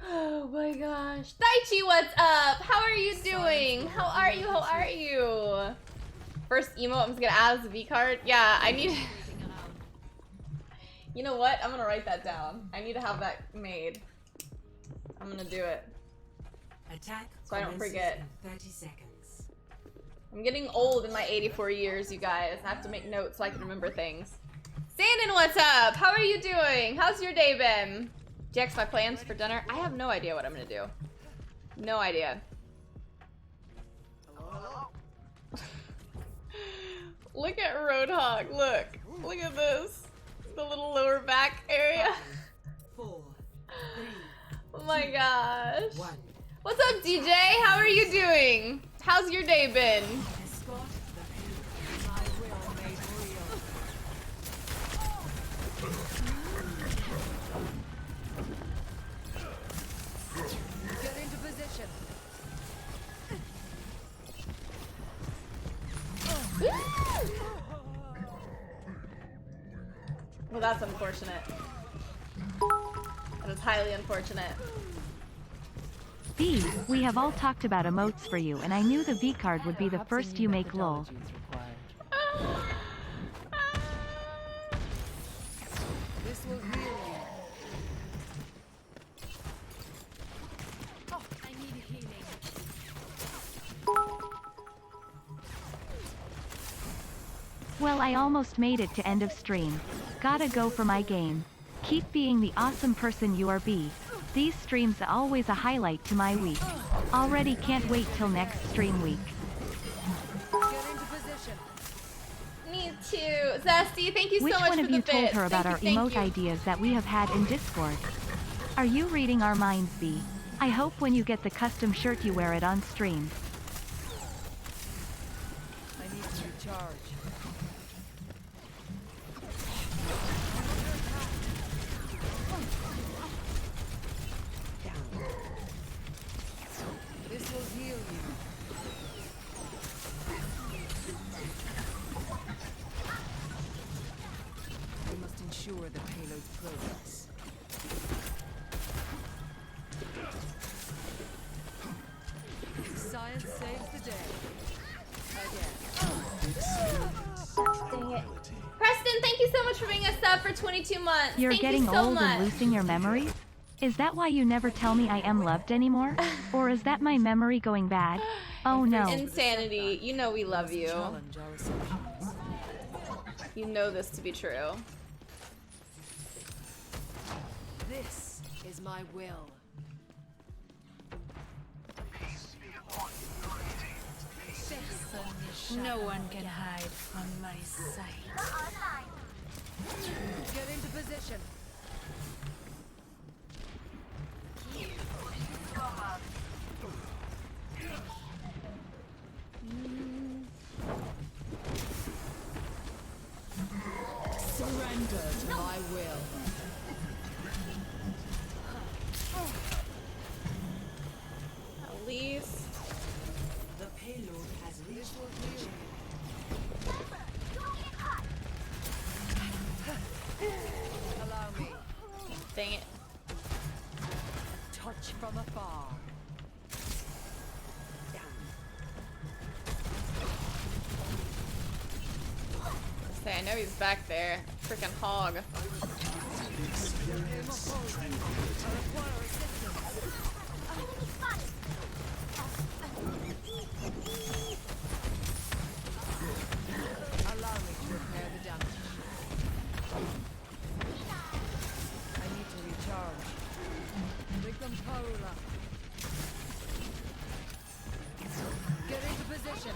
Oh my gosh. Daichi, what's up? How are you doing? How are you? How are you? First emote I'm just gonna add as a V card. Yeah, I need. You know what? I'm gonna write that down. I need to have that made. I'm gonna do it. Attack So I don't commences forget. in 30 seconds. I'm getting old in my 84 years, you guys. I have to make notes so I can remember things. Sandin, what's up? How are you doing? How's your day been? Jax, my plans for dinner? I have no idea what I'm gonna do. No idea. Look at Roadhog. Look. Look at this. The little lower back area. 4, 3, Oh my gosh. 1. What's up, DJ? How are you doing? How's your day been? Escort the payload. My will made real. Get into position. Well, that's unfortunate. That is highly unfortunate. B, we have all talked about emotes for you and I knew the V card would be the first you make lol. This will heal you. Oh, I need healing. Well, I almost made it to end of stream. Gotta go for my game. Keep being the awesome person you are, B. These streams are always a highlight to my week. Already can't wait till next stream week. Get into position. Me too. Zesty, thank you Which so much one for of the you told bits. her about Thank our you, emote thank you. ideas that we have had in Discord? Are you reading our minds, B? I hope when you get the custom shirt you wear it on stream. I need to recharge. This will heal you. ensure the payload's progress. Science saves the day. Dang it. Preston, thank you so much for being a sub for 22 months. You're thank getting you so old much. and losing your memory? Is that why you never tell me I am loved anymore? Or is that my memory going bad? Oh no. Insanity. You know we love you. Challenge our assumptions. You know this to be true. This is my will. No one can hide from my sight. Get into position. Surrender to my will. At least. The payload has reached Allow me. Dang it. Touch from afar. Say, I know he's back there. Freaking hog. Allow me to repair the damage. I need to recharge. Become Paula. Get into position.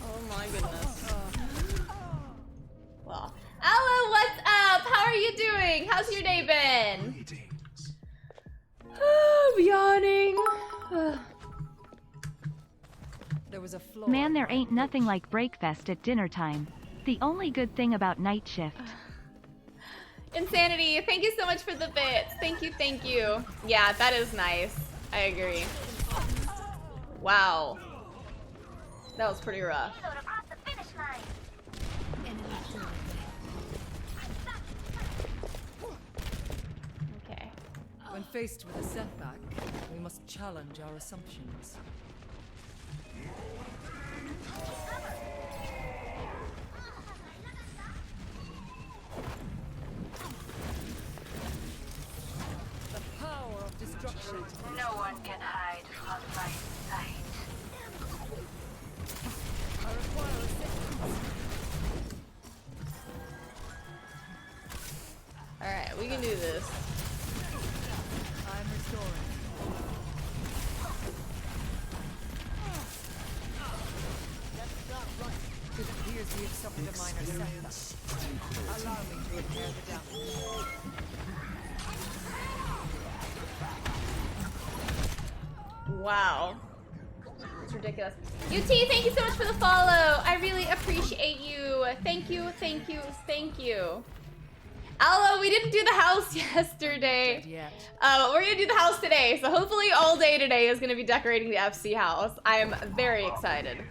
Oh my goodness. Well, Ella, what's up? How are you doing? How's your day been? Greetings. I'm yawning. There was a flaw. Man, there ain't nothing like breakfast at dinner time. The only good thing about night shift. Insanity, thank you so much for the bits. Thank you, thank you. Yeah, that is nice. I agree. Wow. That was pretty rough. Okay. When faced with a setback, we must challenge our assumptions. The power of destruction. No one can hide from my sight. I require assistance. Alright, we can do this. I'm restoring. That's not right. It appears we have suffered a minor setback. Allow me to repair the damage. Wow. It's ridiculous. UT, thank you so much for the follow. I really appreciate you. Thank you, thank you, thank you. Aloe, we didn't do the house yesterday. Yet. We're gonna do the house today, so hopefully all day today is gonna be decorating the FC house. I am very excited.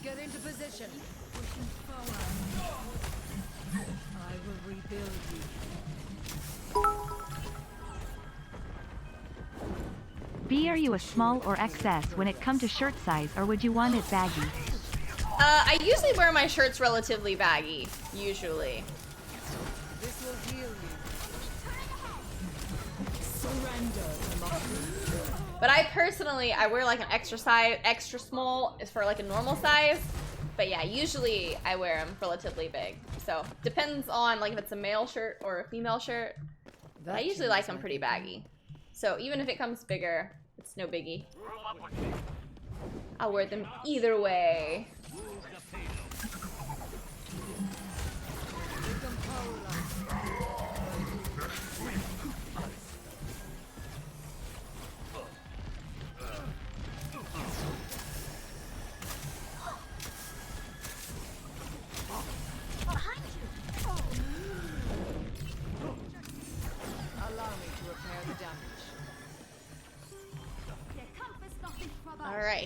Get into position. Pushing forward. I will rebuild you. B, are you a small or XS when it come to shirt size, or would you want it baggy? I usually wear my shirts relatively baggy, usually. This will heal you. Surrender, democracy. But I personally, I wear like an extra size, extra small is for like a normal size. But yeah, usually I wear them relatively big. So depends on like if it's a male shirt or a female shirt. But I usually like them pretty baggy. So even if it comes bigger, it's no biggie. I'll wear them either way.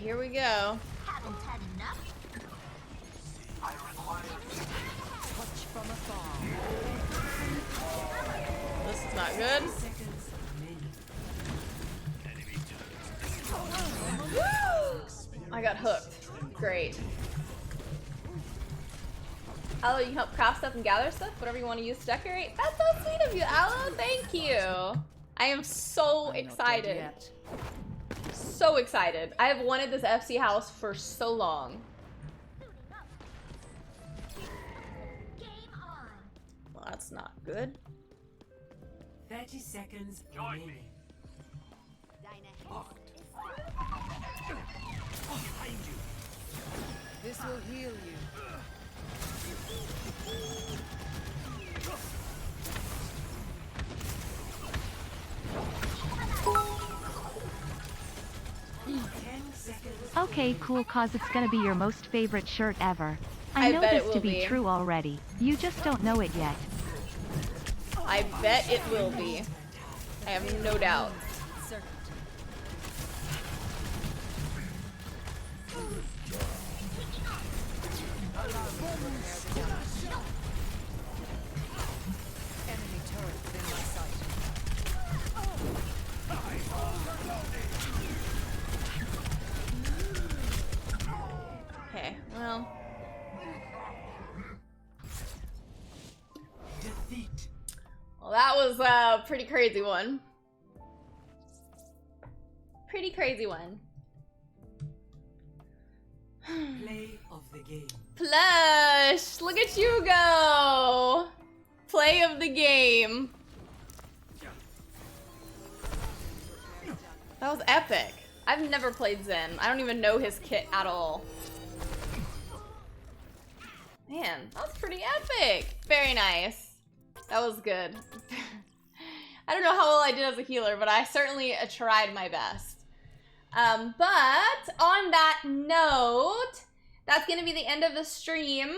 here we go. Touch from afar. This is not good. I got hooked. Great. Aloe, you can help craft stuff and gather stuff, whatever you want to use to decorate. That's so sweet of you, Aloe. Thank you. I am so excited. So excited. I have wanted this FC house for so long. Well, that's not good. 30 seconds. Join me. Behind you. This will heal you. Okay, cool, cause it's gonna be your most favorite shirt ever. I know bet it this to will be be. true already. You just don't know it yet. I bet it will be. I have no doubt. Circuit. Enemy turret within my sight. Okay, well. Defeat. Well, that was a pretty crazy one. Pretty crazy one. Play of the game. Plush! Look at you go! Play of the game. That was epic. I've never played Zen. I don't even know his kit at all. Man, that was pretty epic. Very nice. That was good. I don't know how well I did as a healer, but I certainly tried my best. But on that note, that's gonna be the end of the stream.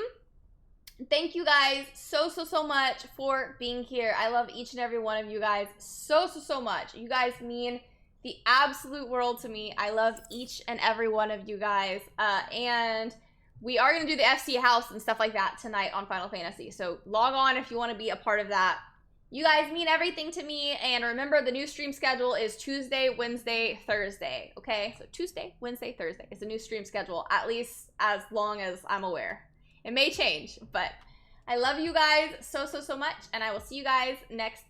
Thank you guys so much for being here. I love each and every one of you guys so much. You guys mean the absolute world to me. I love each and every one of you guys. And we are gonna do the FC house and stuff like that tonight on Final Fantasy. So log on if you want to be a part of that. You guys mean everything to me, and remember the new stream schedule is Tuesday, Wednesday, Thursday, okay? So Tuesday, Wednesday, Thursday is the new stream schedule, at least as long as I'm aware. It may change, but I love you guys so much, and I will see you guys next